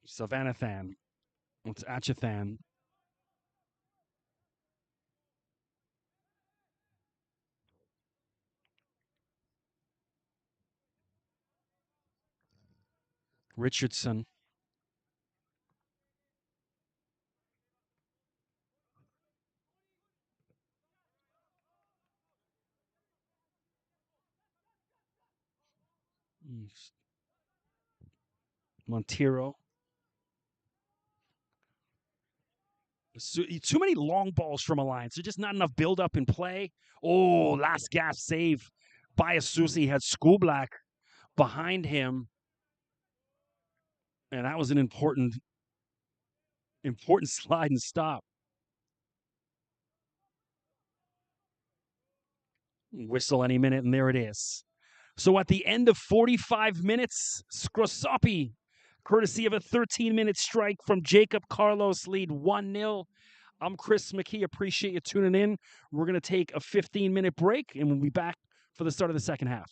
Speaker 1: Savannathan. It's Achathan. Richardson. Montero. Too many long balls from Alliance. There's just not enough build-up in play. Oh, last gasp save by Asusi. Had Schoolblack behind him. And that was an important slide and stop. Whistle any minute, and there it is. So at the end of 45 minutes, Scrosoppi, courtesy of a 13-minute strike from Jacob Carlos, lead 1-0. I'm Chris McKee. Appreciate you tuning in. We're going to take a 15-minute break, and we'll be back for the start of the second half.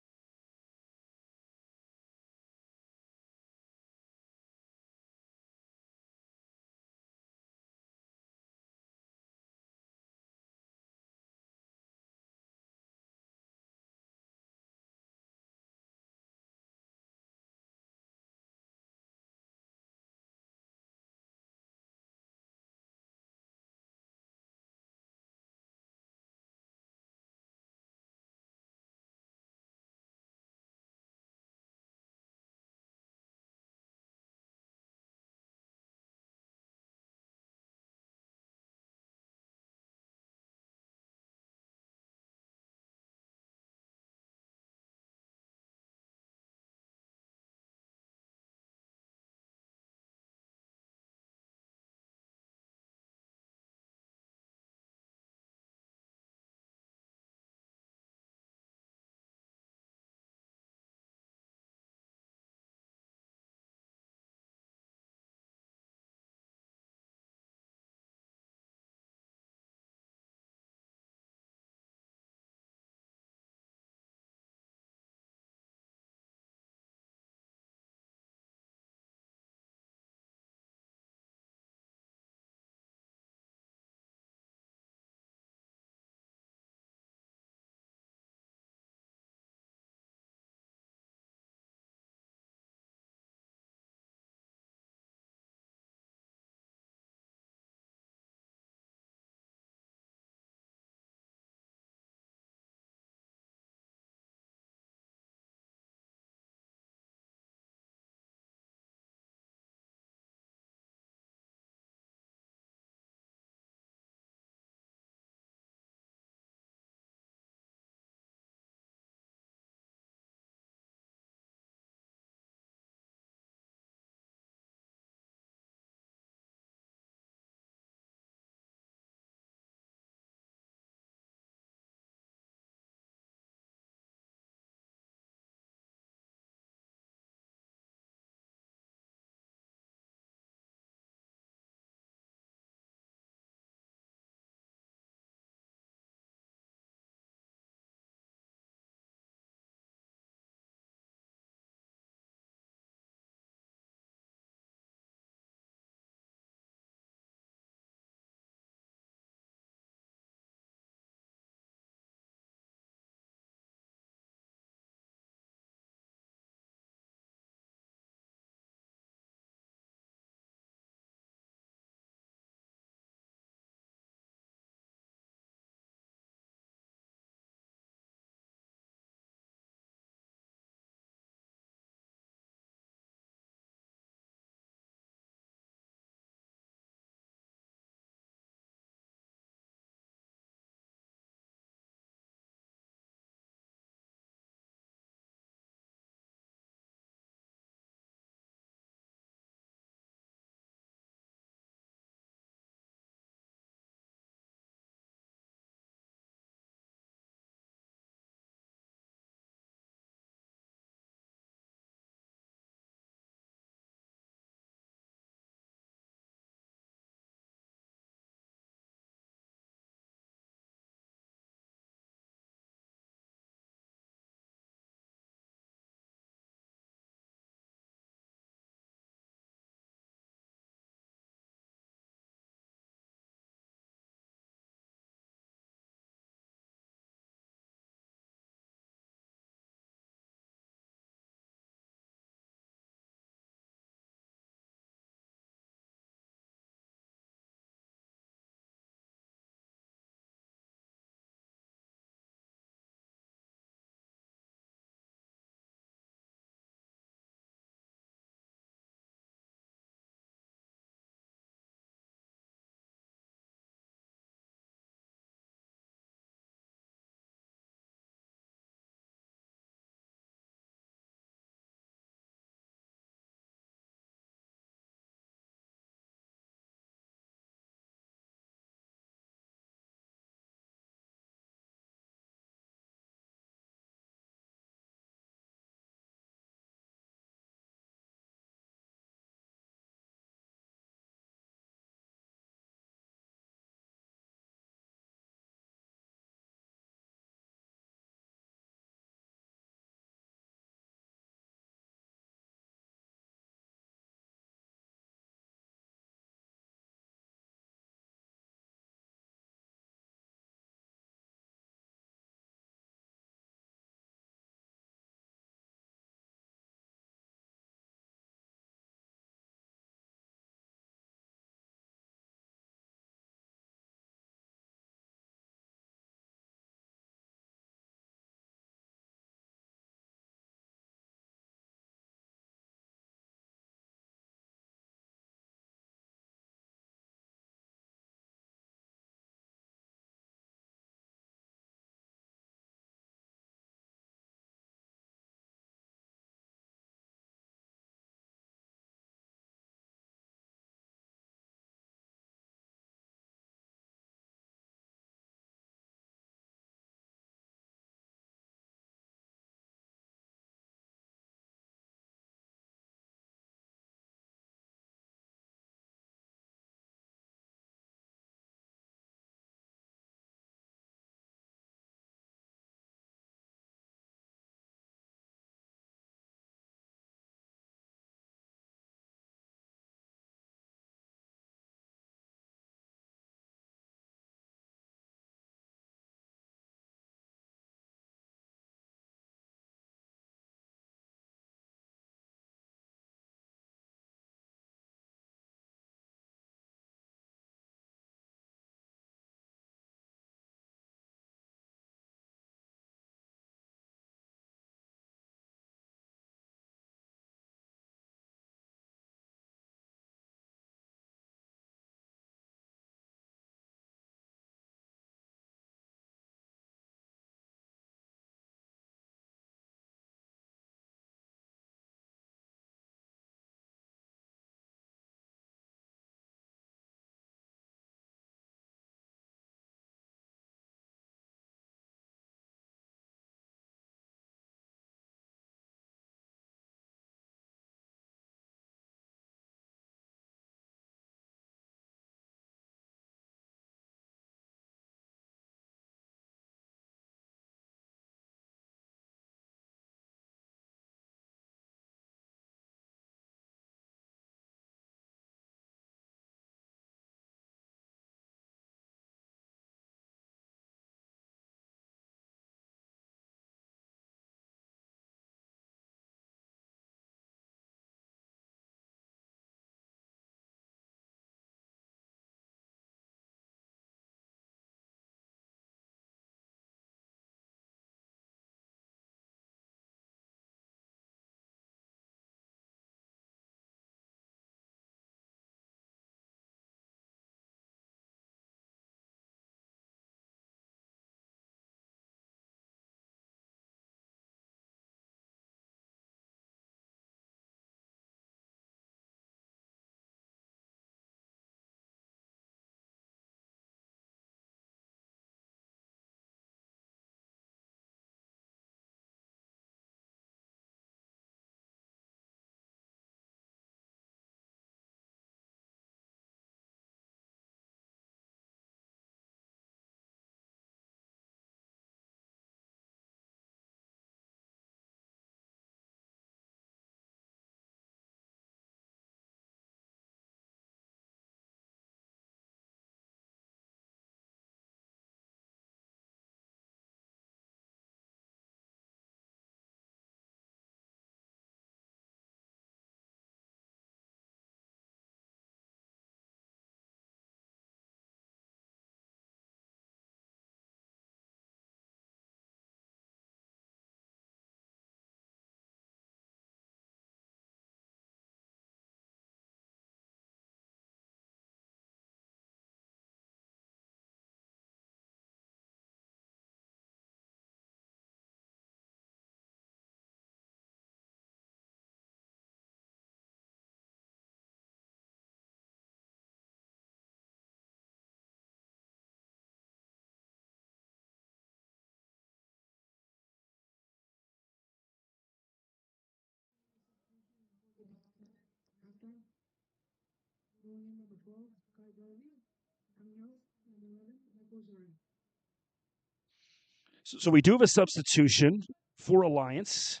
Speaker 1: So we do have a substitution for Alliance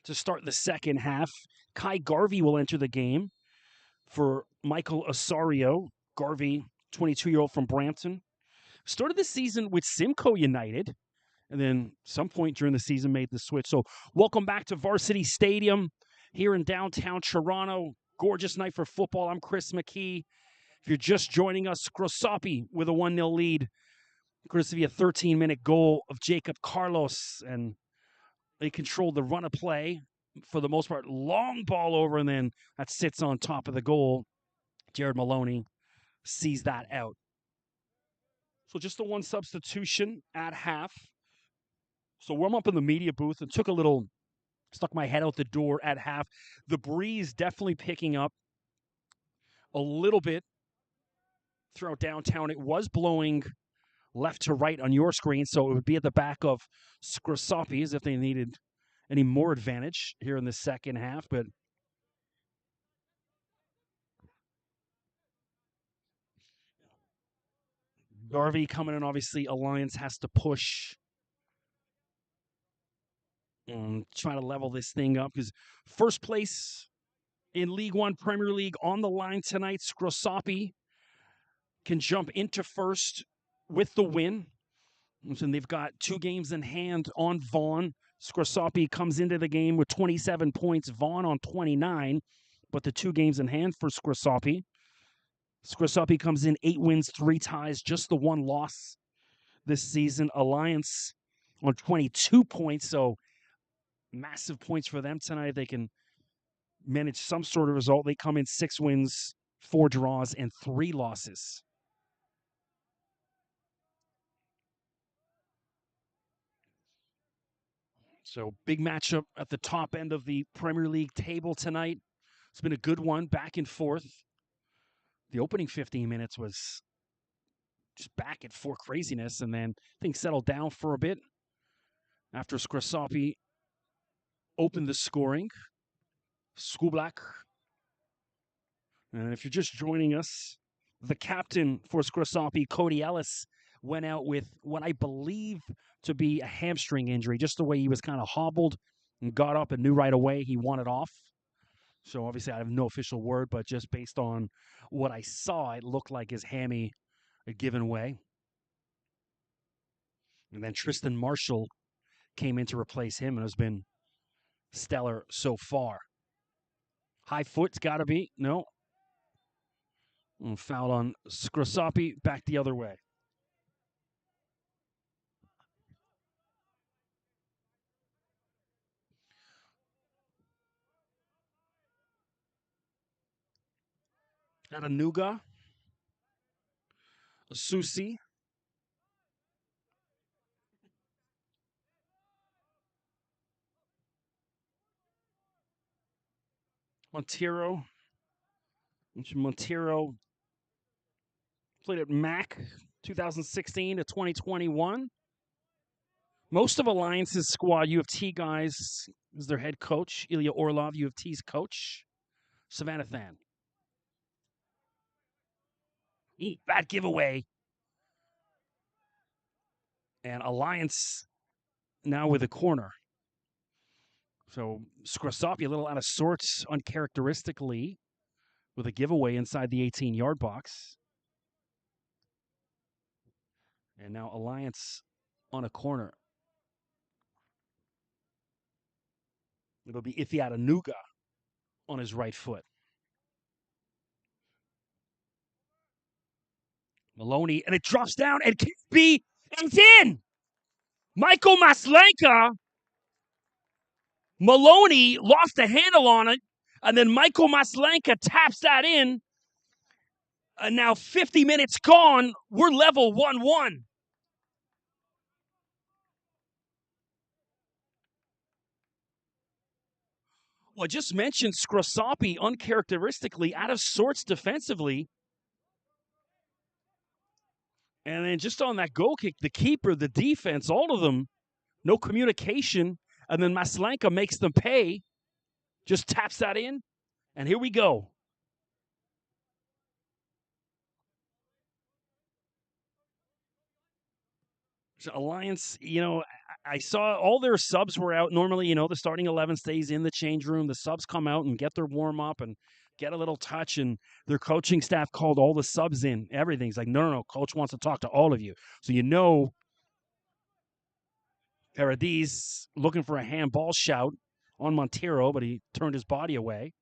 Speaker 1: to start the second half. Kai Garvey will enter the game for Michael Osorio. Garvey, 22-year-old from Brampton. Started the season with Simcoe United, and then some point during the season made the switch. So welcome back to Varsity Stadium here in downtown Toronto. Gorgeous night for football. I'm Chris McKee. If you're just joining us, Scrosoppi with a 1-0 lead. Courtesy of a 13-minute goal of Jacob Carlos, and they controlled the run of play for the most part. Long ball over, and then that sits on top of the goal. Jared Maloney sees that out. So just the one substitution at half. So warm up in the media booth and stuck my head out the door at half. The breeze definitely picking up a little bit throughout downtown. It was blowing left to right on your screen, so it would be at the back of Scrosoppi as if they needed any more advantage here in the second half. But Garvey coming in, obviously, Alliance has to push and try to level this thing up because first place in League One Premier League on the line tonight. Scrosoppi can jump into first with the win. And they've got 2 games in hand on Vaughan. Scrosoppi comes into the game with 27 points, Vaughan on 29, but the 2 games in hand for Scrosoppi. Scrosoppi comes in 8 wins, 3 ties, just the 1 loss this season. Alliance on 22 points, so massive points for them tonight. They can manage some sort of result. They come in 6 wins, 4 draws, and 3 losses. So big matchup at the top end of the Premier League table tonight. It's been a good one, back and forth. The opening 15 minutes was just back and forth craziness, and then things settled down for a bit after Scrosoppi opened the scoring. Skublak. And if you're just joining us, the captain for Scrosoppi, Cody Ellis, went out with what I believe to be a hamstring injury, just the way he was kind of hobbled and got up and knew right away he wanted off. So obviously I have no official word, but just based on what I saw, it looked like his hammy had given way. And then Tristan Marshall came in to replace him and has been stellar so far. High foot's got to be. No. Foul on Scrosoppi, back the other way. Chattanooga. Susi. Montero. Montero played at MAC 2016 to 2021. Most of Alliance's squad, U of T guys, is their head coach. Ilya Orlov, U of T's coach. Savannah Than. Bad giveaway. And Alliance now with a corner. So Scrosoppi a little out of sorts, uncharacteristically, with a giveaway inside the 18-yard box. And now Alliance on a corner. It'll be Ifeatunuga on his right foot. Maloney, and it drops down, and and it's in! Michael Maslenka. Maloney lost the handle on it, and then Michael Maslenka taps that in. And now 50 minutes gone, we're level 1-1. Well, I just mentioned Scrosoppi uncharacteristically out of sorts defensively. And then just on that goal kick, the keeper, the defense, all of them, no communication. And then Maslenka makes them pay, just taps that in. And here we go. So Alliance, I saw all their subs were out. Normally, the starting 11 stays in the change room. The subs come out and get their warm up and get a little touch. And their coaching staff called all the subs in. Everything's like, no. Coach wants to talk to all of you. So Paradis looking for a handball shout on Montero, but he turned his body away.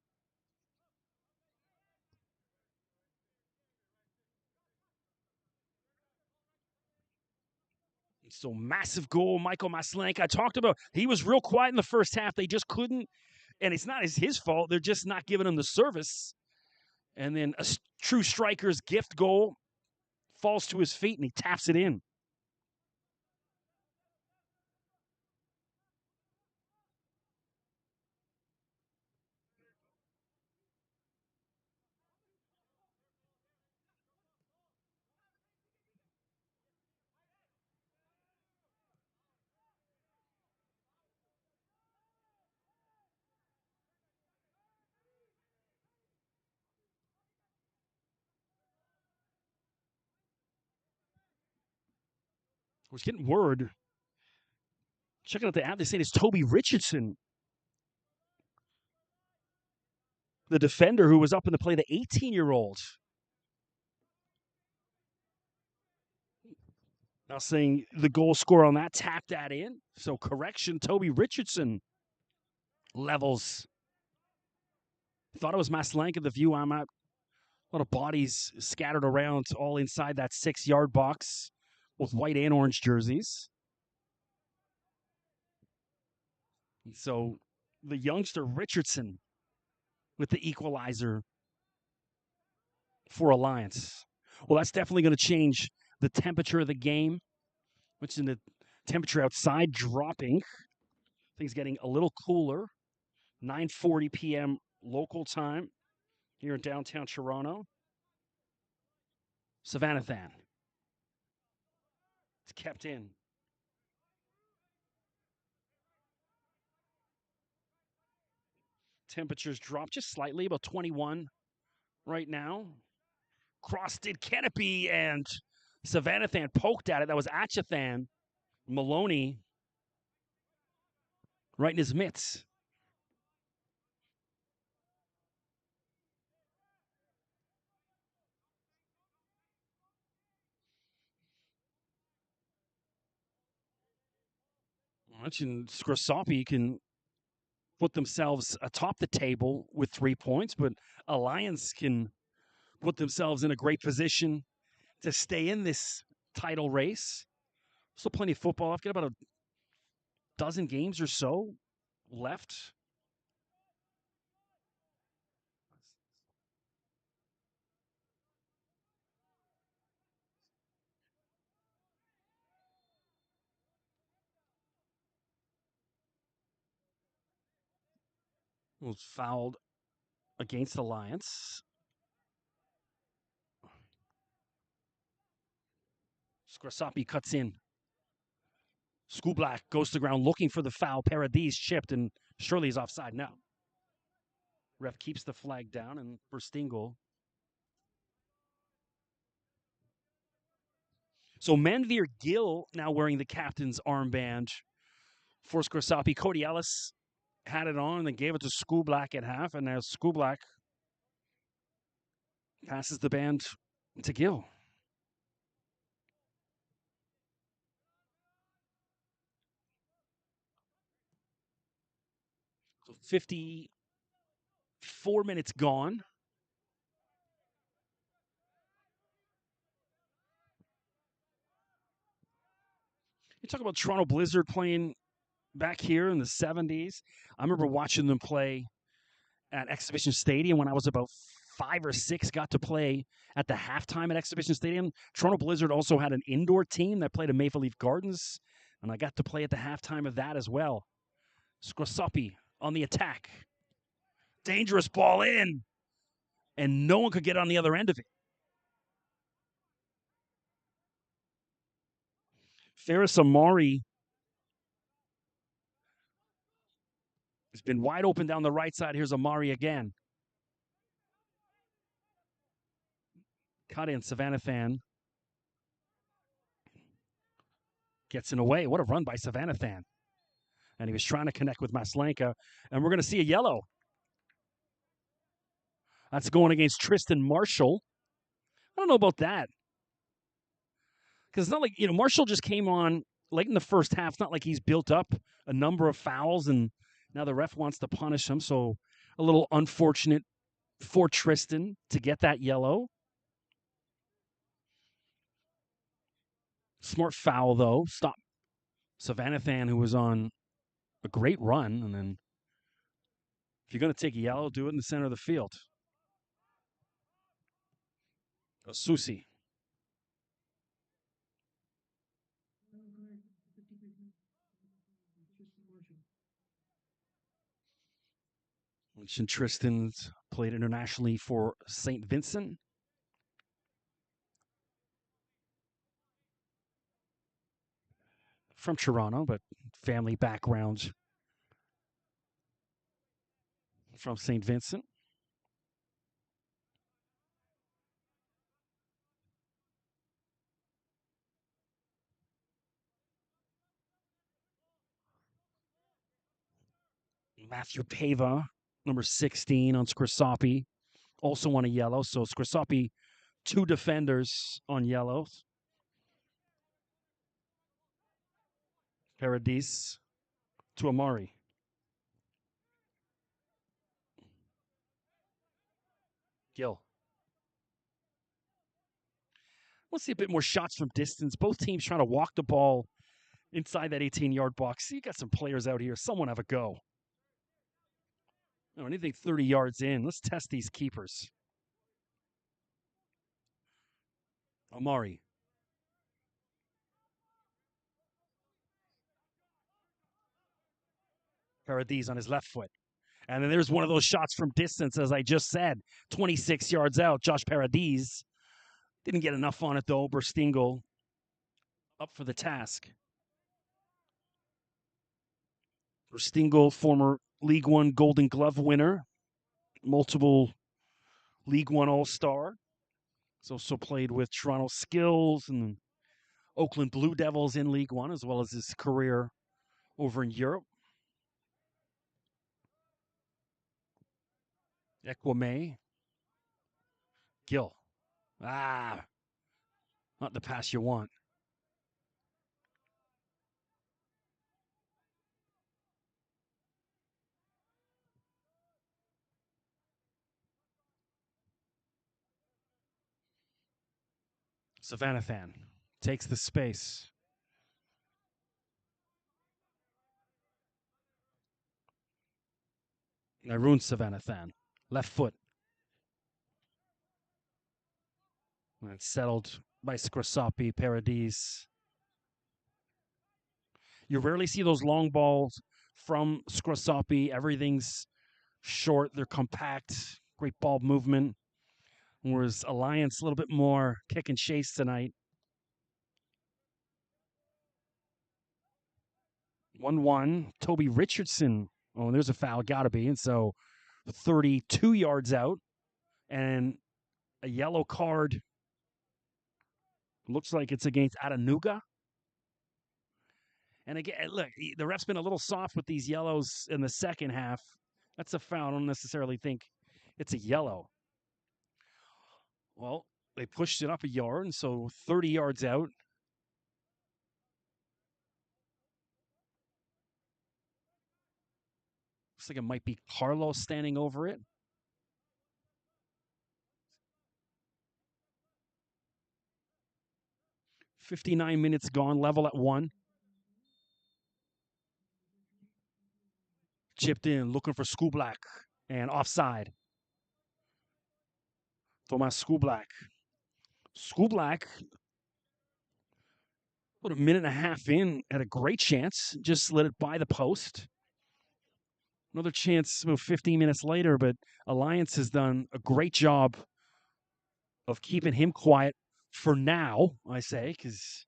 Speaker 1: So massive goal, Michael Maslenka. I talked about he was real quiet in the first half. They just couldn't, and it's not his fault. They're just not giving him the service. And then a true striker's gift goal falls to his feet and he taps it in. I was getting word. Checking out the app, they say it's Toby Richardson, the defender who was up in the play, the 18-year-old. Now saying the goal scorer on that tapped that in. So correction, Toby Richardson levels. Thought it was Maslenka, the view I'm at. A lot of bodies scattered around all inside that 6-yard box with white and orange jerseys. So the youngster Richardson with the equalizer for Alliance. Well, that's definitely going to change the temperature of the game, which is the temperature outside dropping. Things getting a little cooler. 9:40 p.m. local time here in downtown Toronto. Savannathan. It's kept in. Temperatures drop just slightly, about 21 right now. Cross did Canopy, and Savannathan poked at it. That was Achathan. Maloney right in his mitts. Mentioned Scrosoppi can put themselves atop the table with 3 points, but Alliance can put themselves in a great position to stay in this title race. Still plenty of football. I've got about a dozen games or so left. Was fouled against Alliance. Scrosoppi cuts in. Skublak goes to the ground looking for the foul. Paradis chipped, and surely he's offside now. Ref keeps the flag down, and for Stingle. So Manveer Gill now wearing the captain's armband for Scrosoppi. Cody Ellis had it on and then gave it to Skublak at half, and now Skublak passes the band to Gill. So 54 minutes gone. You talk about Toronto Blizzard playing back here in the 70s. I remember watching them play at Exhibition Stadium when I was about 5 or 6, got to play at the halftime at Exhibition Stadium. Toronto Blizzard also had an indoor team that played at Maple Leaf Gardens, and I got to play at the halftime of that as well. Scrosoppi on the attack. Dangerous ball in, and no one could get on the other end of it. Ferris Amari has been wide open down the right side. Here's Amari again. Cut in. Savannathan gets in the way. What a run by Savannathan. And he was trying to connect with Maslenka. And we're going to see a yellow. That's going against Tristan Marshall. I don't know about that. Because it's not like, Marshall just came on late in the first half. It's not like he's built up a number of fouls and now the ref wants to punish him. So a little unfortunate for Tristan to get that yellow. Smart foul, though. Stop Savannathan, who was on a great run. And then if you're going to take a yellow, do it in the center of the field. Susi. Mentioned Tristan's played internationally for St. Vincent. From Toronto, but family background from St. Vincent. Matthew Pava, number 16 on Scrosoppi, also on a yellow. So Scrosoppi, 2 defenders on yellows. Paradis to Amari. Gill. We'll see a bit more shots from distance. Both teams trying to walk the ball inside that 18-yard box. You got some players out here. Someone have a go. Anything 30 yards in. Let's test these keepers. Amari. Paradis on his left foot. And then there's one of those shots from distance, as I just said, 26 yards out. Josh Paradis didn't get enough on it, though. Burstingle up for the task. Burstingle, former League One Golden Glove winner, multiple League One All-Star. He's also played with Toronto Skills and Oakland Blue Devils in League One, as well as his career over in Europe. Equame. Gill. Not the pass you want. Savannathan takes the space. Naroon Savannathan. Left foot. And settled by Scrosoppi, Paradis. You rarely see those long balls from Scrosoppi. Everything's short. They're compact. Great ball movement. Whereas Alliance, a little bit more kick and chase tonight. 1-1. Toby Richardson. Oh, there's a foul. Gotta be. And so 32 yards out. And a yellow card. Looks like it's against Adanuga. And again, look, the ref's been a little soft with these yellows in the second half. That's a foul. I don't necessarily think it's a yellow. Well, they pushed it up a yard, and so 30 yards out. Looks like it might be Carlos standing over it. "59 minutes gone, level at 1. Chipped in, looking for Skublak, and offside. Thomas Skublak. Skublak, about a minute and a half in, had a great chance. Just let it by the post. Another chance about 15 minutes later, but Alliance has done a great job of keeping him quiet for now, I say, because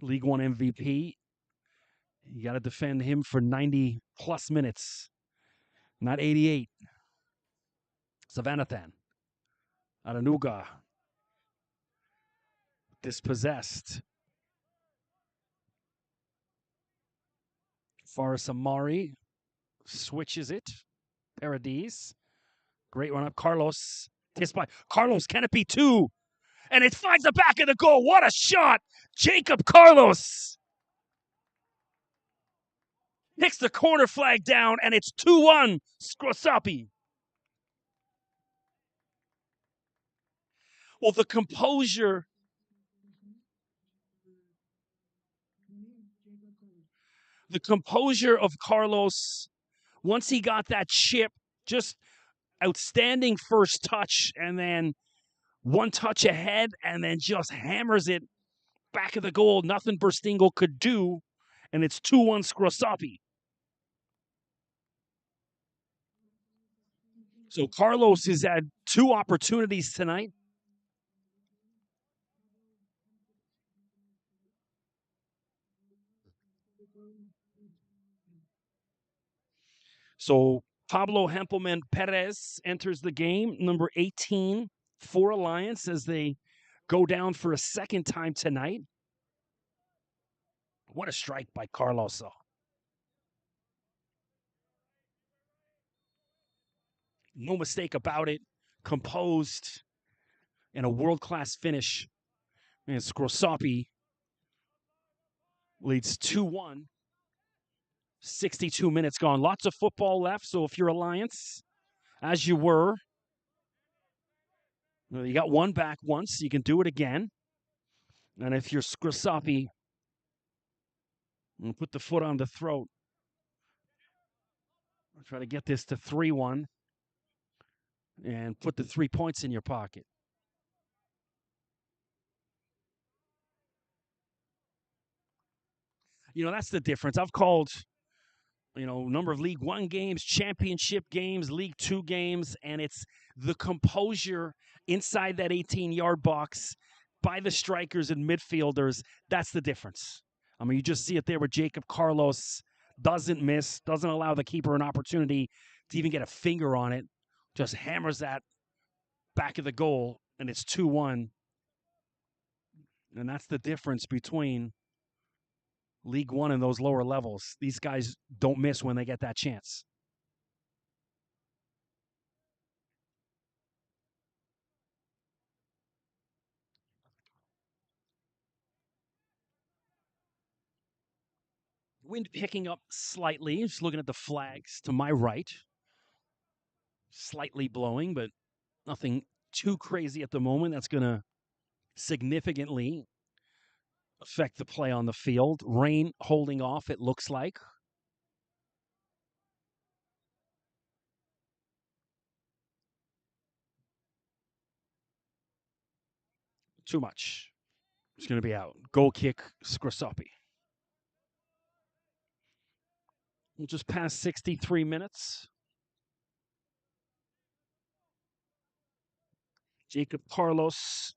Speaker 1: League One MVP, you got to defend him for 90-plus minutes, not 88. Savannathan. Adanuga. Dispossessed. Faris Amari switches it. Paradis. Great run up. Carlos. Carlos, can it be two? And it finds the back of the goal. What a shot! Jacob Carlos hits the corner flag down, and it's 2-1 Scrosoppi. Well, the composure of Carlos, once he got that chip, just outstanding first touch, and then one touch ahead, and then just hammers it back of the goal. Nothing Burstingle could do, and it's 2-1 Scrosoppi. So Carlos has had two opportunities tonight. So Pablo Hempelman Perez enters the game, number 18 for Alliance, as they go down for a second time tonight. What a strike by Carlos, though. No mistake about it. Composed and a world-class finish. And Scrosoppi leads 2-1. 62 minutes gone. Lots of football left. So if you're Alliance, as you were, you got one back once. You can do it again. And if you're Scrosoppi, put the foot on the throat. Try to get this to 3-1 and put the 3 points in your pocket. That's the difference. I've called, number of League One games, championship games, League Two games, and it's the composure inside that 18-yard box by the strikers and midfielders. That's the difference. I mean, you just see it there with Jacob Carlos. Doesn't miss, doesn't allow the keeper an opportunity to even get a finger on it. Just hammers that back of the goal, and it's 2-1. And that's the difference between League One and those lower levels. These guys don't miss when they get that chance. Wind picking up slightly. Just looking at the flags to my right. Slightly blowing, but nothing too crazy at the moment. That's going to significantly affect the play on the field. Rain holding off, it looks like. Too much. It's going to be out. Goal kick, Scrosoppi. We'll just pass 63 minutes. Jacob Carlos,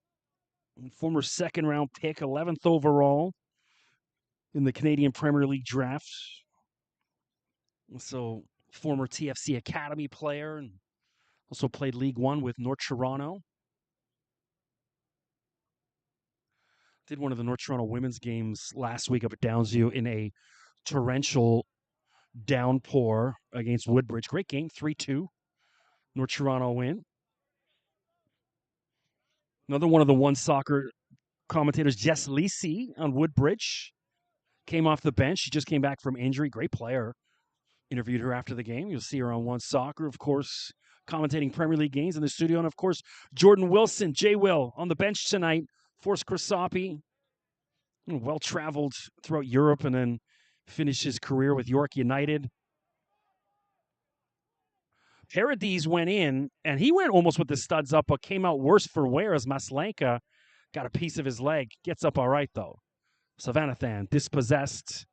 Speaker 1: former second-round pick, 11th overall in the Canadian Premier League draft. So, former TFC Academy player, and also played League One with North Toronto. Did one of the North Toronto women's games last week up at Downsview in a torrential downpour against Woodbridge. Great game, 3-2. North Toronto win. Another one of the One Soccer commentators, Jess Lisi on Woodbridge, came off the bench. She just came back from injury. Great player. Interviewed her after the game. You'll see her on One Soccer, of course, commentating Premier League games in the studio. And, of course, Jordan Wilson, J-Will, on the bench tonight for Scrosoppi. Well-traveled throughout Europe and then finished his career with York United. Paradis went in, and he went almost with the studs up, but came out worse for wear as Maslenka got a piece of his leg. Gets up all right, though. Savannathan, dispossessed.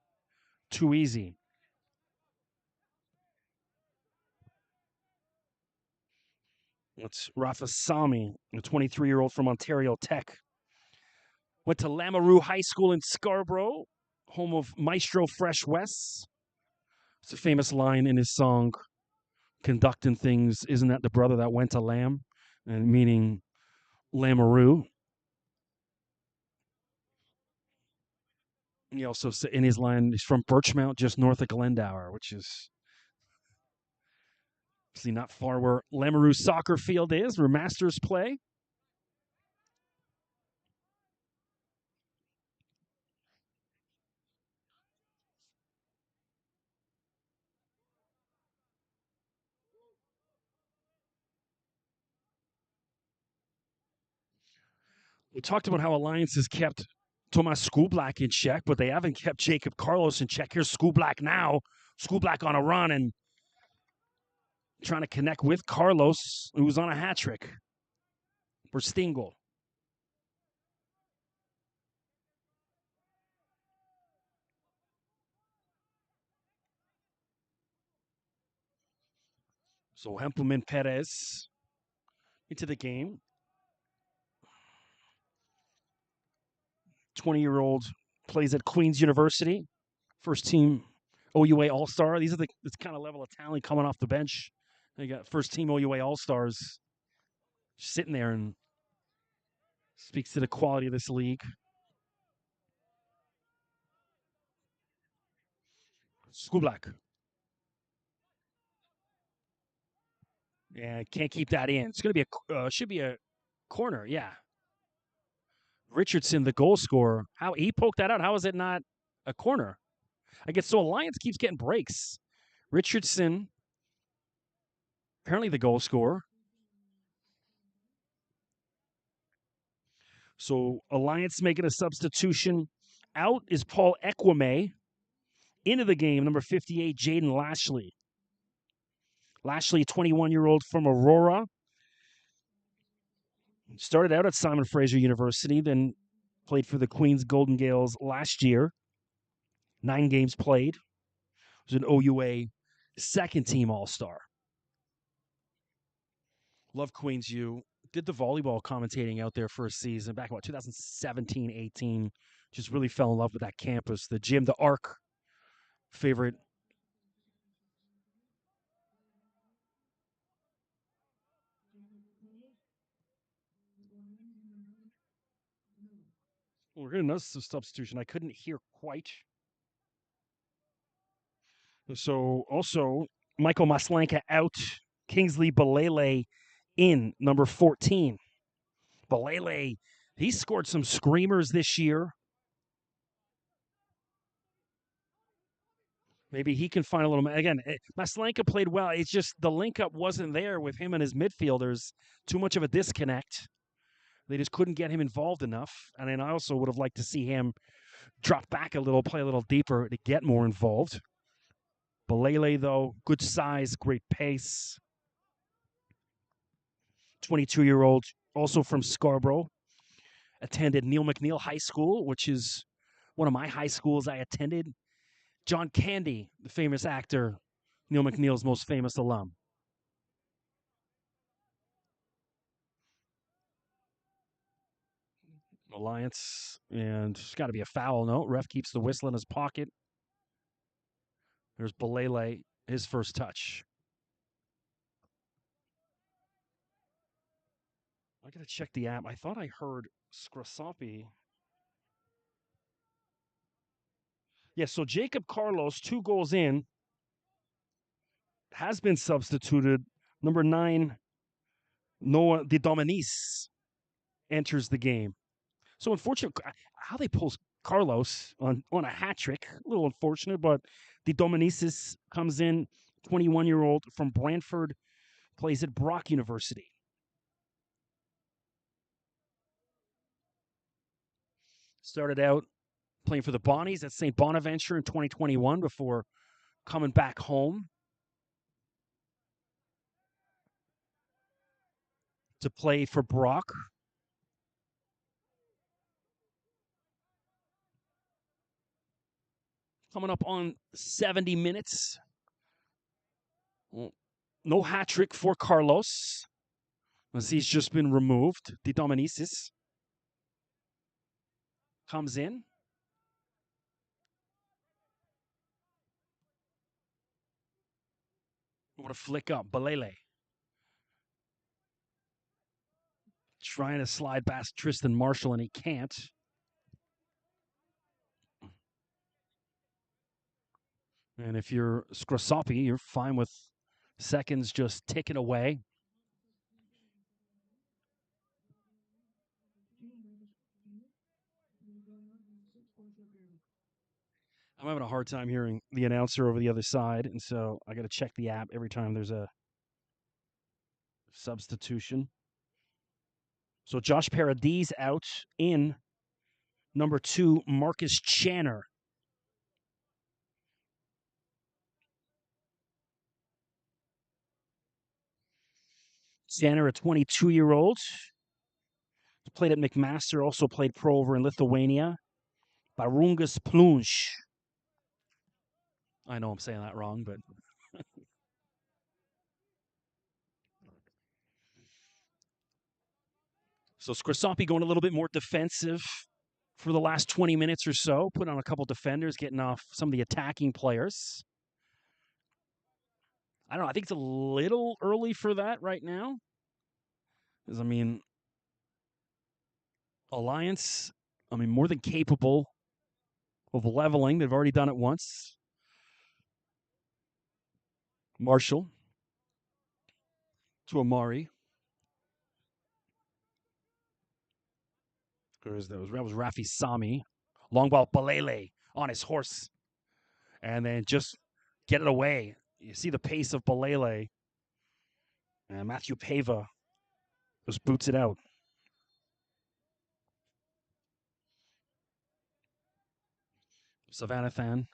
Speaker 1: Too easy. It's Rafa Sami, a 23-year-old from Ontario Tech. Went to Lamoureux High School in Scarborough, home of Maestro Fresh Wes. It's a famous line in his song, Conducting Things, Isn't That the Brother That Went to Lam? And meaning Lamoureux. He also in his line, he's from Birchmount, just north of Glendower, which is see not far where Lamoureux soccer field is, where Masters play. We talked about how Alliance has kept Thomas Schoolblack in check, but they haven't kept Jacob Carlos in check. Here's Schoolblack now. Schoolblack on a run and trying to connect with Carlos, who's on a hat trick for Stingle. So Hempelman Perez into the game. 20-year-old plays at Queen's University. First team OUA All-Star. These are this kind of level of talent coming off the bench. They got first team OUA All-Stars sitting there and speaks to the quality of this league. Schoolblack. Yeah, can't keep that in. It's going to be should be a corner. Yeah. Richardson, the goal scorer. How he poked that out. How is it not a corner? I guess so. Alliance keeps getting breaks. Richardson, apparently the goal scorer. So Alliance making a substitution. Out is Paul Equime. Into the game, number 58, Jaden Lashley. Lashley, 21-year-old from Aurora. Started out at Simon Fraser University, then played for the Queens Golden Gales last year. 9 games played. Was an OUA second team All-Star. Love Queens U. Did the volleyball commentating out there for a season back about 2017-18. Just really fell in love with that campus. The gym, the Arc, favorite. We're getting another substitution. I couldn't hear quite. So also Michael Maslanka out. Kingsley Balele in, number 14. Balele, he scored some screamers this year. Maybe he can find a little. Again, Maslanka played well. It's just the link up wasn't there with him and his midfielders. Too much of a disconnect. They just couldn't get him involved enough. And then I also would have liked to see him drop back a little, play a little deeper to get more involved. Balele, though, good size, great pace. 22-year-old, also from Scarborough. Attended Neil McNeil High School, which is one of my high schools I attended. John Candy, the famous actor, Neil McNeil's most famous alum. Alliance, and it's got to be a foul. No, ref keeps the whistle in his pocket. There's Balele, his first touch. I got to check the app. I thought I heard Scrosoppi. Yeah, so Jacob Carlos, 2 goals in, has been substituted. Number 9, Noah De Dominis enters the game. So unfortunate how they pull Carlos on a hat trick. A little unfortunate, but De Dominis comes in, 21-year-old from Brantford, plays at Brock University. Started out playing for the Bonnies at St. Bonaventure in 2021 before coming back home to play for Brock. Coming up on 70 minutes. Well, no hat trick for Carlos, as he's just been removed. De Dominis comes in. What a flick up. Balele trying to slide past Tristan Marshall, and he can't. And if you're Scrosoppi, you're fine with seconds just ticking away. I'm having a hard time hearing the announcer over the other side, and so I got to check the app every time there's a substitution. So Josh Paradis out in number 2, Marcus Channer. Channer, a 22-year-old, played at McMaster, also played pro over in Lithuania. Barungas Plunj. I know I'm saying that wrong, but so Scrosoppi going a little bit more defensive for the last 20 minutes or so, putting on a couple defenders, getting off some of the attacking players. I don't know. I think it's a little early for that right now. Because, I mean, Alliance, more than capable of leveling. They've already done it once. Marshall to Amari. That was Rafi Sami. Long ball, Balele on his horse. And then just get it away. You see the pace of Balele. And Matthew Pava just boots it out. Savannathan.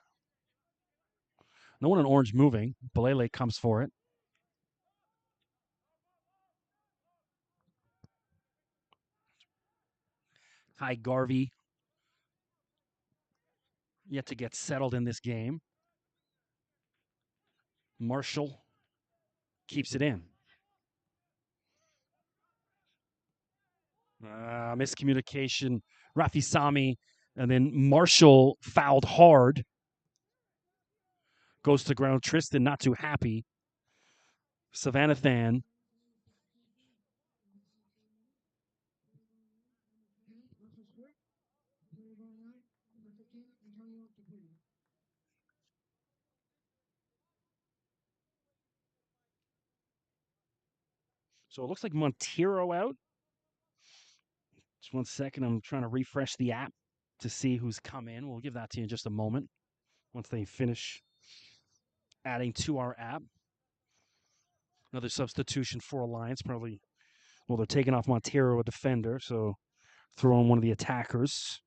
Speaker 1: No one in orange moving. Balele comes for it. Ty Garvey yet to get settled in this game. Marshall keeps it in. Miscommunication. Rafi Sami, and then Marshall fouled hard. Goes to ground. Tristan not too happy. Savannathan. So it looks like Montero out. Just 1 second. I'm trying to refresh the app to see who's come in. We'll give that to you in just a moment once they finish adding to our app. Another substitution for Alliance. Probably, well, they're taking off Montero, a defender, so throw in one of the attackers.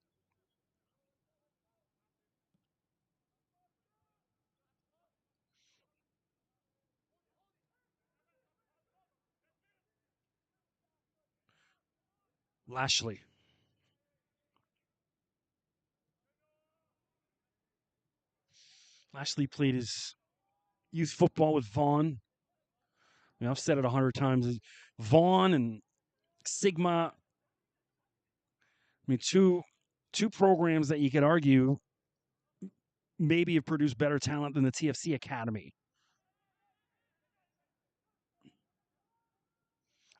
Speaker 1: Lashley. Lashley played his youth football with Vaughn. I've said it 100 times. Vaughn and Sigma. Two programs that you could argue maybe have produced better talent than the TFC Academy.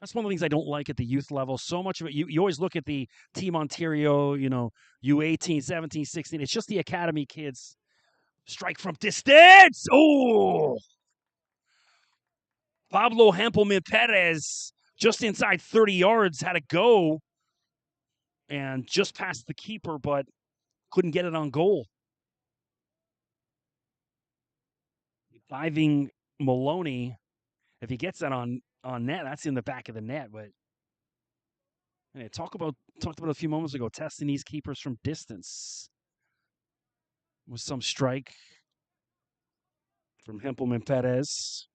Speaker 1: That's one of the things I don't like at the youth level. So much of it, you always look at the Team Ontario, U18, 17, 16. It's just the academy kids. Strike from distance. Oh! Pablo Hempelman Perez, just inside 30 yards, had a go and just past the keeper, but couldn't get it on goal. Diving Maloney, if he gets that on net, that's in the back of the net. But talked about a few moments ago, testing these keepers from distance with some strike from Hempelman Perez.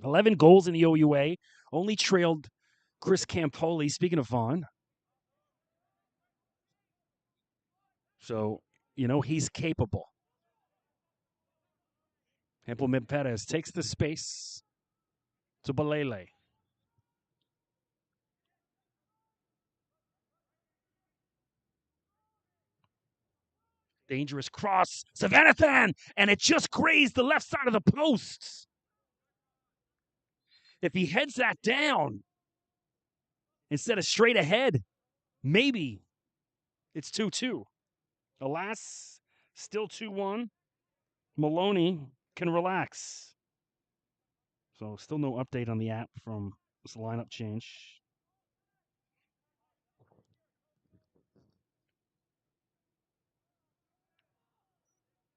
Speaker 1: 11 goals in the OUA, only trailed Chris Campoli. Speaking of Vaughn, so he's capable. Hempelman Perez takes the space to Balele. Dangerous cross, Savannathan, and it just grazed the left side of the posts. If he heads that down instead of straight ahead, maybe it's 2-2. Alas, still 2-1. Maloney can relax. So still no update on the app from this lineup change.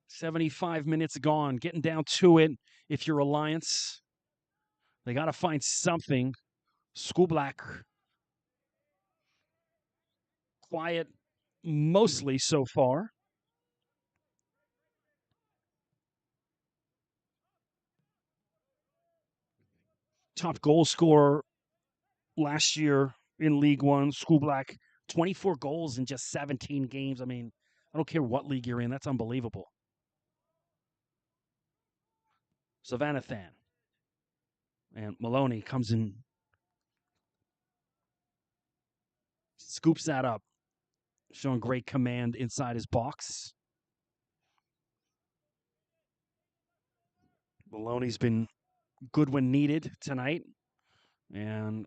Speaker 1: "75 minutes gone, getting down to it. If you're Alliance, they got to find something. School Black, quiet mostly so far. Top goal scorer last year in League One, School Black, 24 goals in just 17 games. I mean, I don't care what league you're in. That's unbelievable. Savannathan. And Maloney comes in, scoops that up, showing great command inside his box. Maloney's been good when needed tonight. And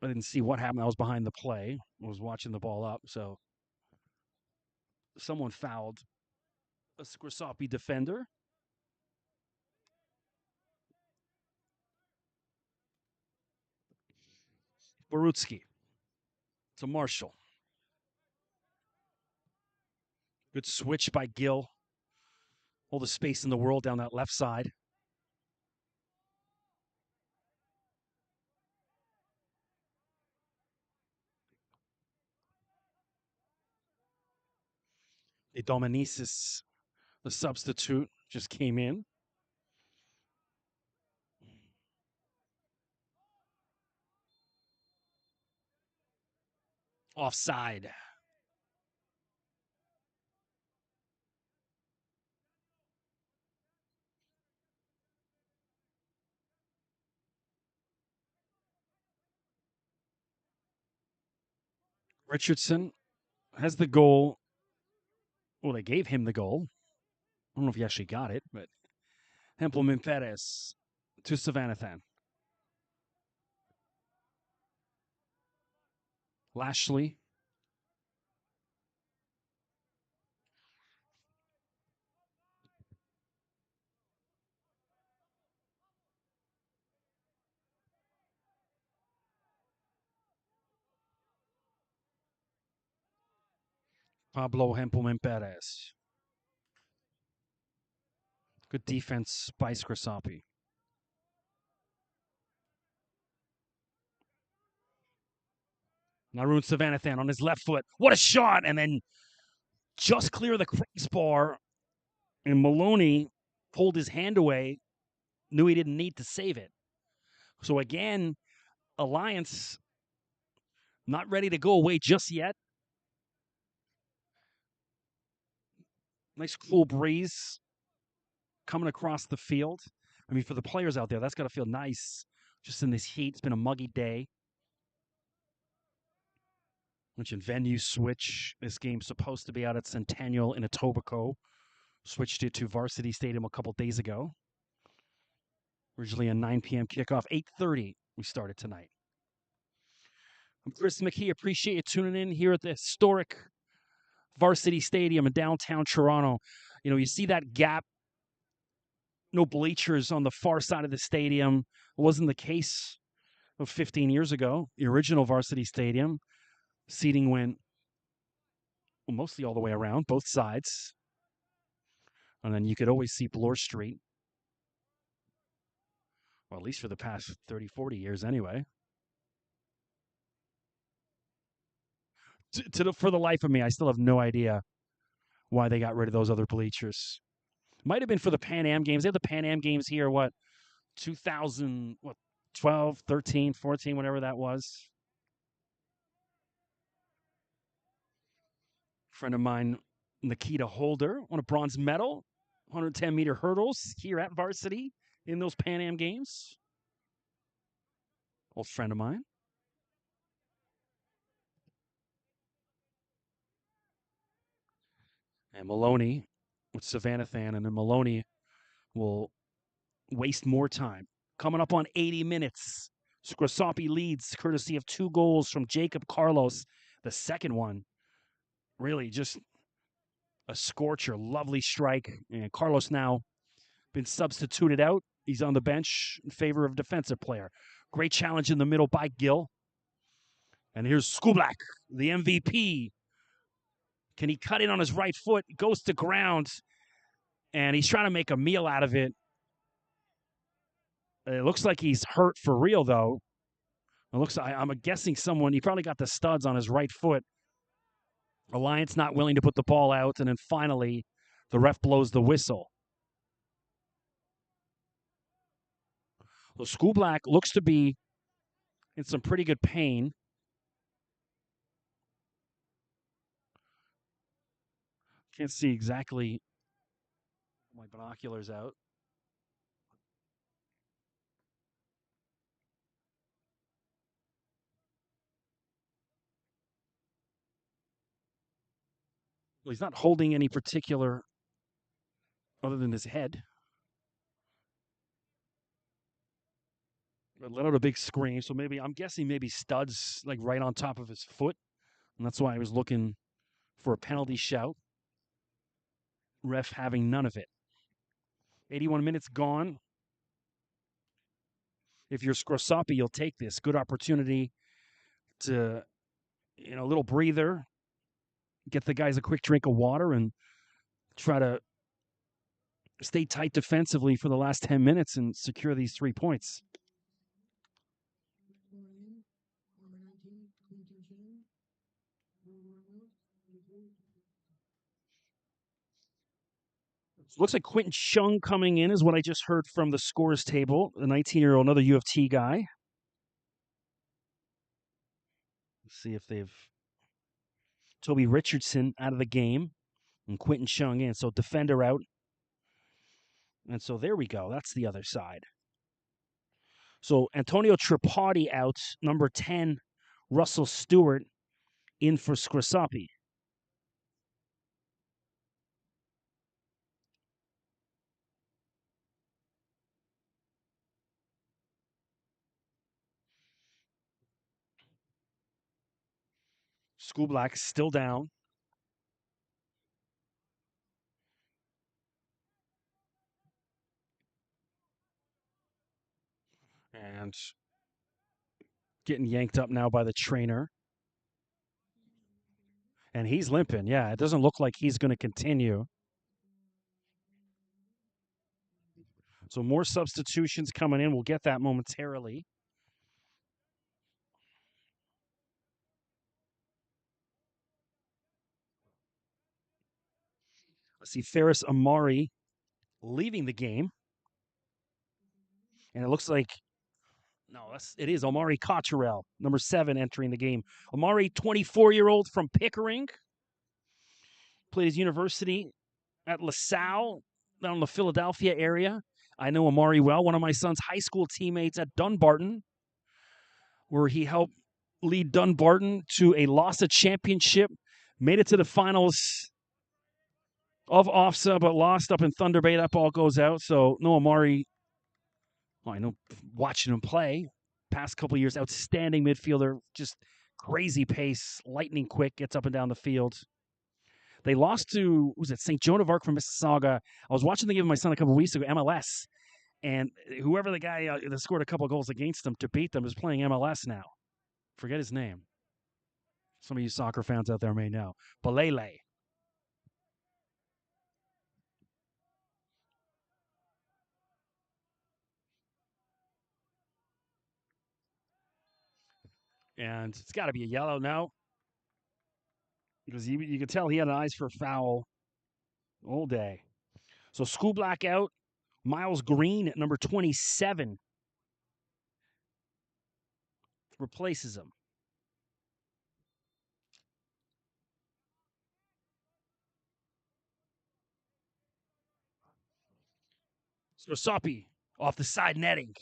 Speaker 1: I didn't see what happened. I was behind the play. I was watching the ball up. So someone fouled a Scrosoppi defender. Barutsky to Marshall. Good switch by Gill. All the space in the world down that left side. Dominicis, the substitute, just came in. Offside. Richardson has the goal. Well, they gave him the goal. I don't know if he actually got it, but Hempelman Perez to Savannathan. Lashley. Pablo Hempelman Perez. Good defense by Scrosoppi. Narun Savannathan on his left foot. What a shot! And then just clear the crossbar. And Maloney pulled his hand away, knew he didn't need to save it. So again, Alliance not ready to go away just yet. Nice cool breeze coming across the field. I mean, for the players out there, that's got to feel nice just in this heat. It's been a muggy day. Mentioned venue switch. This game's supposed to be out at Centennial in Etobicoke. Switched it to Varsity Stadium a couple days ago. Originally a 9 p.m. kickoff. 8:30 we started tonight. I'm Chris McKee. Appreciate you tuning in here at the historic Varsity Stadium in downtown Toronto. You know, you see that gap, no bleachers on the far side of the stadium. It wasn't the case of 15 years ago. The original Varsity Stadium, seating went mostly all the way around, both sides. And then you could always see Bloor Street. Well, at least for the past 30, 40 years anyway. For the life of me, I still have no idea why they got rid of those other bleachers. Might have been for the Pan Am games. They had the Pan Am games here, 2012, 13, 14, whatever that was. Friend of mine, Nikita Holder, won a bronze medal, 110-meter hurdles here at Varsity in those Pan Am games. Old friend of mine. And Maloney with Savannathan, and then Maloney will waste more time. Coming up on 80 minutes, Scrosoppi leads courtesy of 2 goals from Jacob Carlos. The second one really just A scorcher, lovely strike. And Carlos now been substituted out. He's on the bench in favor of defensive player. Great challenge in the middle by Gill. And here's Skublak, the MVP. Can he cut in on his right foot? Goes to ground, and he's trying to make a meal out of it. It looks like he's hurt for real, though. It looks. I'm guessing someone. He probably got the studs on his right foot. Alliance not willing to put the ball out, and then finally, the ref blows the whistle. So Skublak looks to be in some pretty good pain. Can't see exactly. My binoculars out. Well, he's not holding any particular other than his head. But let out a big scream. So maybe I'm guessing maybe studs like right on top of his foot. And that's why I was looking for a penalty shout. Ref having none of it. 81 minutes gone. If you're Scrosoppi, you'll take this. Good opportunity to, a little breather, get the guys a quick drink of water, and try to stay tight defensively for the last 10 minutes and secure these 3 points. Looks like Quentin Chung coming in is what I just heard from the scores table. The 19-year-old, another U of T guy. Let's see if they've Toby Richardson out of the game and Quentin Chung in. So defender out. And so there we go. That's the other side. So Antonio Tripodi out. Number 10, Russell Stewart in for Scrosoppi. Skublak still down. And getting yanked up now by the trainer. And he's limping. Yeah, it doesn't look like he's going to continue. So more substitutions coming in. We'll get that momentarily. Let's see Ferris Amari leaving the game. And it looks like, it is Omari Cotterell, number 7, entering the game. Omari, 24-year-old from Pickering. Played his university at LaSalle down in the Philadelphia area. I know Amari well, one of my son's high school teammates at Dunbarton, where he helped lead Dunbarton to a LASA championship, made it to the finals of OFSA, but lost up in Thunder Bay. That ball goes out. So, no Amari, I know watching him play, past couple of years, outstanding midfielder, just crazy pace, lightning quick, gets up and down the field. They lost to, St. Joan of Arc from Mississauga. I was watching the game with my son a couple of weeks ago, MLS, and whoever the guy that scored a couple of goals against them to beat them is playing MLS now. Forget his name. Some of you soccer fans out there may know. Balele. And it's got to be a yellow now, because you could tell he had eyes for a foul all day. So Skublak out. Miles Green at number 27 replaces him. Scrosoppi off the side netting.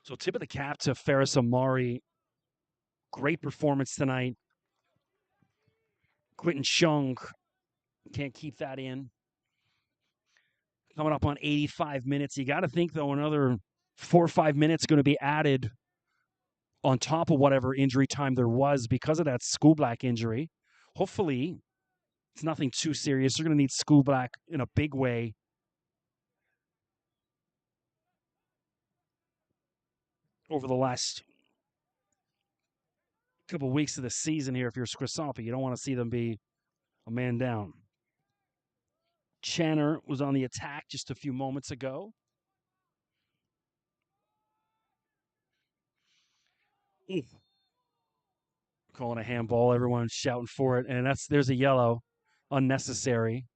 Speaker 1: So tip of the cap to Ferris Amari. Great performance tonight. Quentin Chung can't keep that in. Coming up on 85 minutes. You got to think, though, another 4 or 5 minutes going to be added on top of whatever injury time there was because of that School Black injury. Hopefully, it's nothing too serious. They're going to need School Black in a big way over the last couple of weeks of the season here. If you're Scrosoppi, you don't want to see them be a man down. Channer was on the attack just a few moments ago. Calling a handball, everyone's shouting for it, and there's a yellow, unnecessary.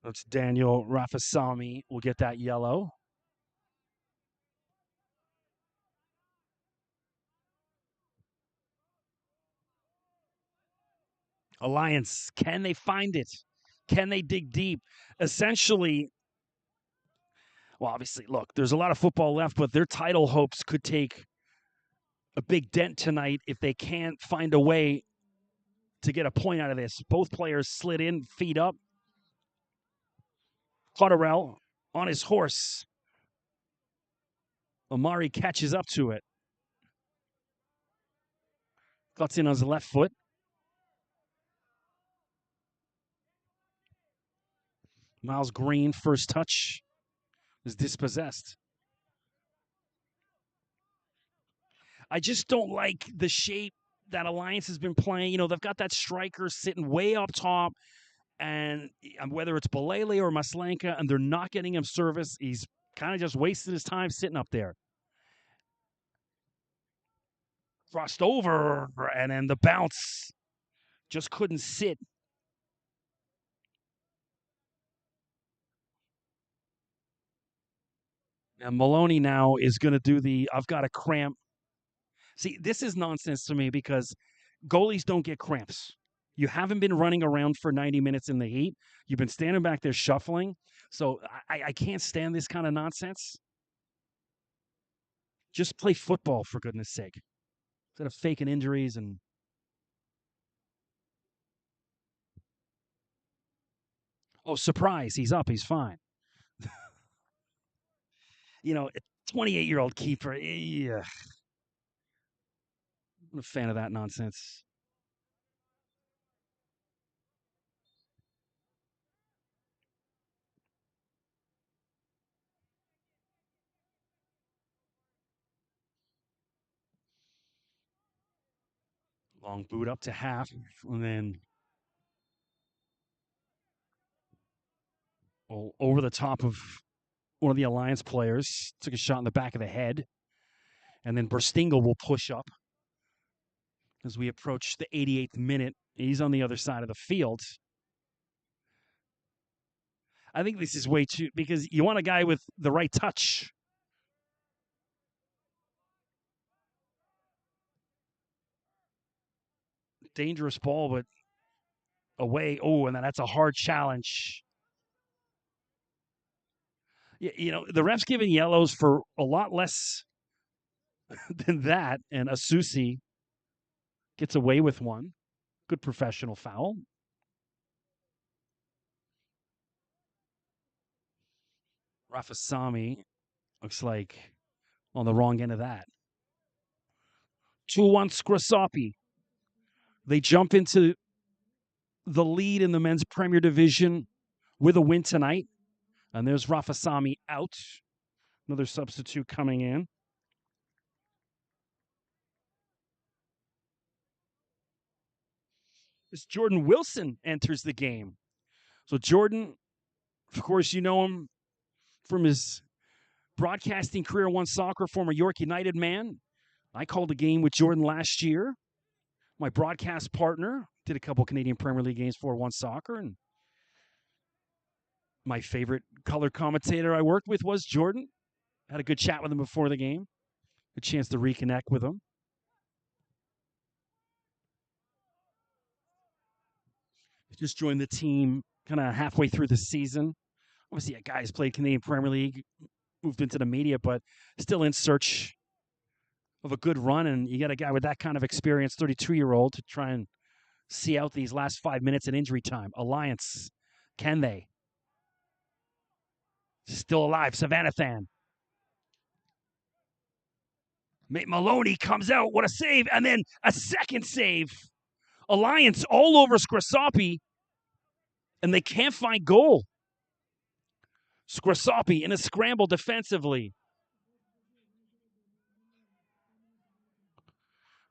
Speaker 1: That's Daniel Rafasami will get that yellow. Alliance, can they find it? Can they dig deep? Essentially, well, obviously, look, there's a lot of football left, but their title hopes could take a big dent tonight if they can't find a way to get a point out of this. Both players slid in, feet up. Cotterell on his horse. Amari catches up to it. Cuts in on his left foot. Miles Green, first touch, is dispossessed. I just don't like the shape that Alliance has been playing. You know, they've got that striker sitting way up top, and whether it's Belele or Maslenka, and they're not getting him service, he's kind of just wasted his time sitting up there. Crossed over, and then the bounce just couldn't sit. And Maloney now is going to do the I've got a cramp. See, this is nonsense to me because goalies don't get cramps. You haven't been running around for 90 minutes in the heat. You've been standing back there shuffling. So I can't stand this kind of nonsense. Just play football, for goodness sake. Instead of faking injuries and. Oh, surprise. He's up. He's fine. You know, 28-year-old keeper. Yeah. I'm a fan of that nonsense. Long boot up to half, and then over the top of one of the Alliance players. Took a shot in the back of the head. And then Burstingle will push up as we approach the 88th minute. He's on the other side of the field. I think this is way too, because you want a guy with the right touch. Dangerous ball, but away. Oh, and then that's a hard challenge. You know, the ref's giving yellows for a lot less than that, and Asusi gets away with one. Good professional foul. Rafasami looks like on the wrong end of that. 2-1 Scrosoppi. They jump into the lead in the men's Premier Division with a win tonight. And there's Rafasami out. Another substitute coming in. As Jordan Wilson enters the game. So Jordan, of course, you know him from his broadcasting career, One Soccer, former York United man. I called a game with Jordan last year. My broadcast partner did a couple Canadian Premier League games for One Soccer, and my favorite color commentator I worked with was Jordan. Had a good chat with him before the game. A chance to reconnect with him. Just joined the team kind of halfway through the season. Obviously, a guy who's played Canadian Premier League, moved into the media, but still in search of a good run. And you got a guy with that kind of experience, 32-year-old, to try and see out these last 5 minutes in injury time. Alliance, can they? Still alive, Savannathan. Maloney comes out. What a save. And then a second save. Alliance all over Scrosoppi. And they can't find goal. Scrosoppi in a scramble defensively.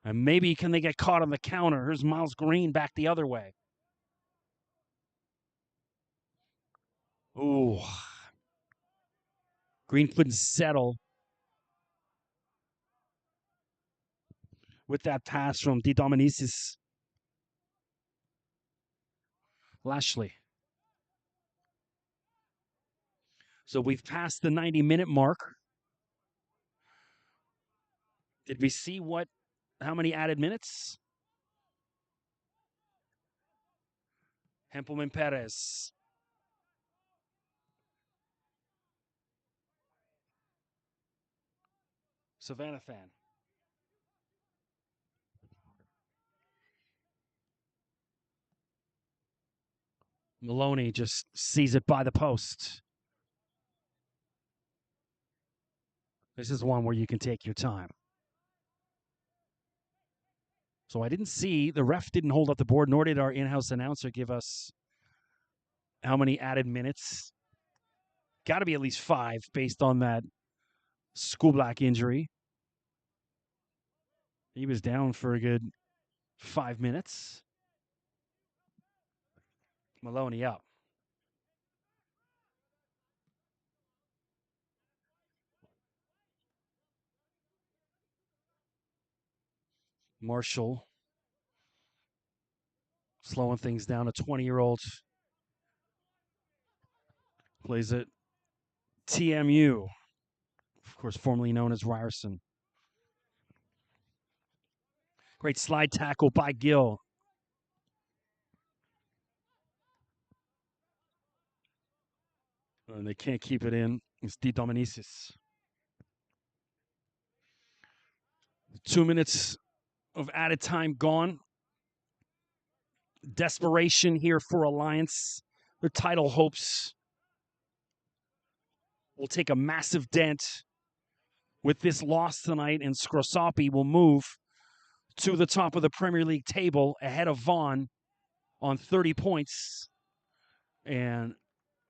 Speaker 1: And maybe can they get caught on the counter? Here's Miles Green back the other way. Ooh. Green couldn't settle with that pass from Di Dominicis. Lashley. So we've passed the 90-minute mark. Did we see how many added minutes? Hempelman Perez. Savannathan. Maloney just sees it by the post. This is one where you can take your time. So I didn't see, the ref didn't hold up the board, nor did our in-house announcer give us how many added minutes. Got to be at least 5 based on that Schoolblack injury. He was down for a good 5 minutes. Maloney up. Marshall slowing things down. A 20-year-old plays at TMU, of course, formerly known as Ryerson. Great slide tackle by Gill. And they can't keep it in. It's Di Dominicis. 2 minutes of added time gone. Desperation here for Alliance. Their title hopes will take a massive dent with this loss tonight, and Scrosoppi will move to the top of the Premier League table ahead of Vaughan on 30 points. And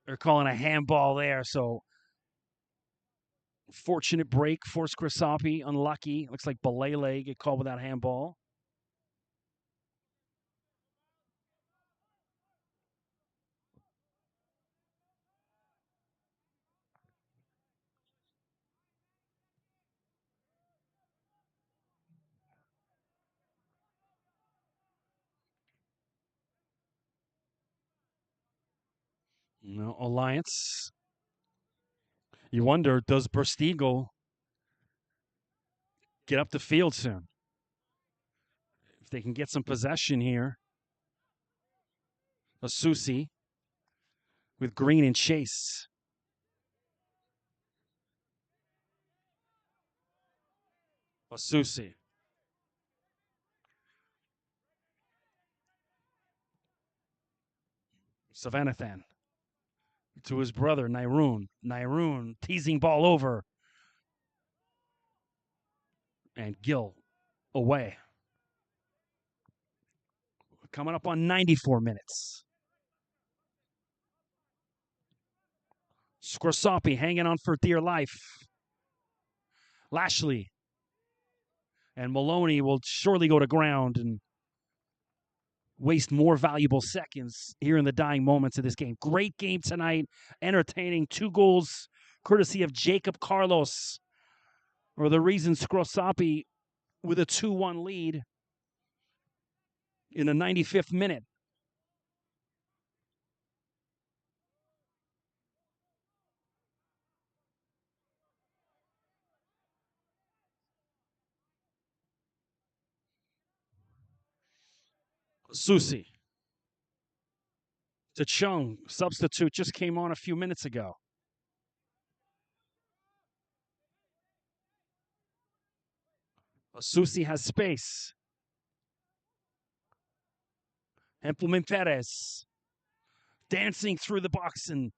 Speaker 1: they're calling a handball there, so fortunate break for Scrosoppi. Unlucky. Looks like Balele get called without handball. Alliance. You wonder, does Berstigo get up the field soon? If they can get some possession here. Asusi with Green and Chase. Asusi. Savannathan to his brother, Nairoon. Nairoon teasing ball over. And Gill away. Coming up on 94 minutes. Scrosoppi hanging on for dear life. Lashley. And Maloney will surely go to ground and waste more valuable seconds here in the dying moments of this game. Great game tonight. Entertaining. 2 goals courtesy of Jacob Carlos. Or the reason Scrosoppi with a 2-1 lead in the 95th minute. Susi. To Chung, substitute, just came on a few minutes ago. Susi has space. Hempelman Perez dancing through the box and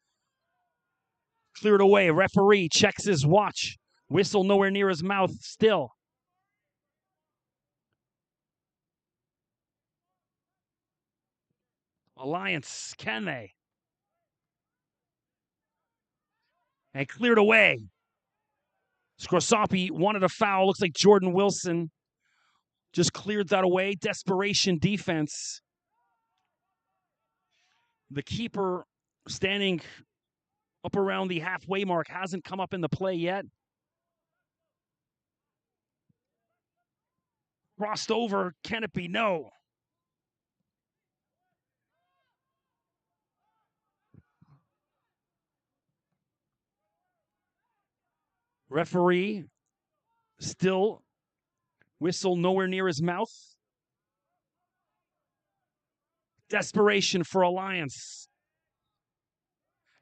Speaker 1: Cleared away. Referee checks his watch. Whistle nowhere near his mouth still. Alliance, can they? And cleared away. Scrosoppi wanted a foul. Looks like Jordan Wilson just cleared that away. Desperation defense. The keeper standing up around the halfway mark hasn't come up in the play yet. Crossed over. Can it be? No. Referee still whistle nowhere near his mouth. Desperation for Alliance.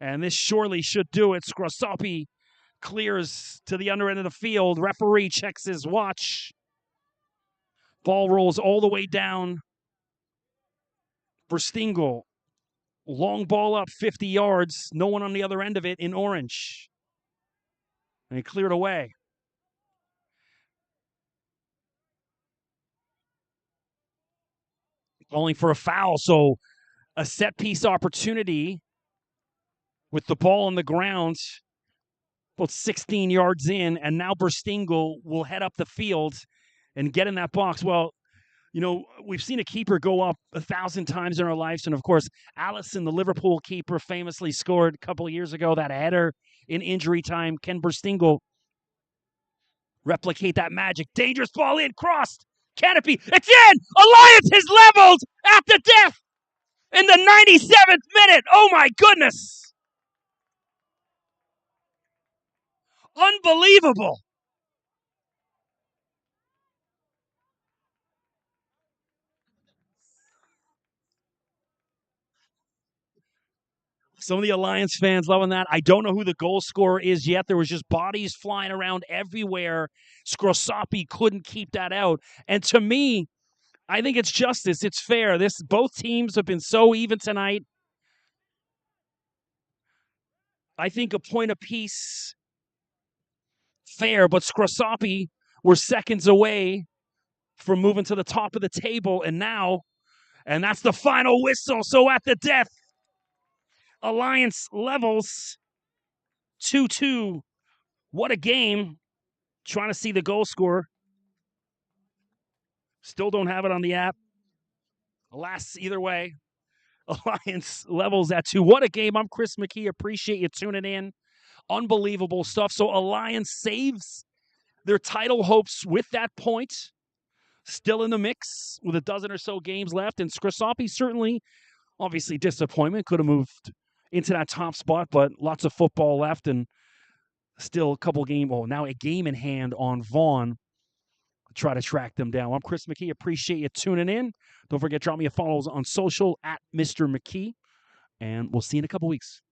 Speaker 1: And this surely should do it. Scrosoppi clears to the under end of the field. Referee checks his watch. Ball rolls all the way down for Stingle. Long ball up 50 yards. No one on the other end of it in orange. And he cleared away. Calling for a foul. So a set piece opportunity with the ball on the ground, about 16 yards in, and now Berstingle will head up the field and get in that box. Well, you know, we've seen a keeper go up 1,000 times in our lives, and of course, Allison, the Liverpool keeper, famously scored a couple of years ago that header in injury time. Can Berstingle replicate that magic? Dangerous ball in, crossed. Can it be? It's in! Alliance is leveled at the death in the 97th minute. Oh my goodness! Unbelievable. Some of the Alliance fans loving that. I don't know who the goal scorer is yet. There was just bodies flying around everywhere. Scrosoppi couldn't keep that out. And to me, I think it's justice. It's fair. Both teams have been so even tonight. I think a point apiece, fair, but Scrosoppi were seconds away from moving to the top of the table, and that's the final whistle. So at the death, Alliance levels 2-2. What a game. Trying to see the goal scorer. Still don't have it on the app. Alas, either way, Alliance levels at 2. What a game. I'm Chris McKee. Appreciate you tuning in. Unbelievable stuff. So Alliance saves their title hopes with that point. Still in the mix with a dozen or so games left. And Scrosoppi certainly, obviously, disappointment. Could have moved into that top spot, but lots of football left and still now a game in hand on Vaughan. Try to track them down. I'm Chris McKee. Appreciate you tuning in. Don't forget, drop me a follow on social at Mr. McKee. And we'll see you in a couple weeks.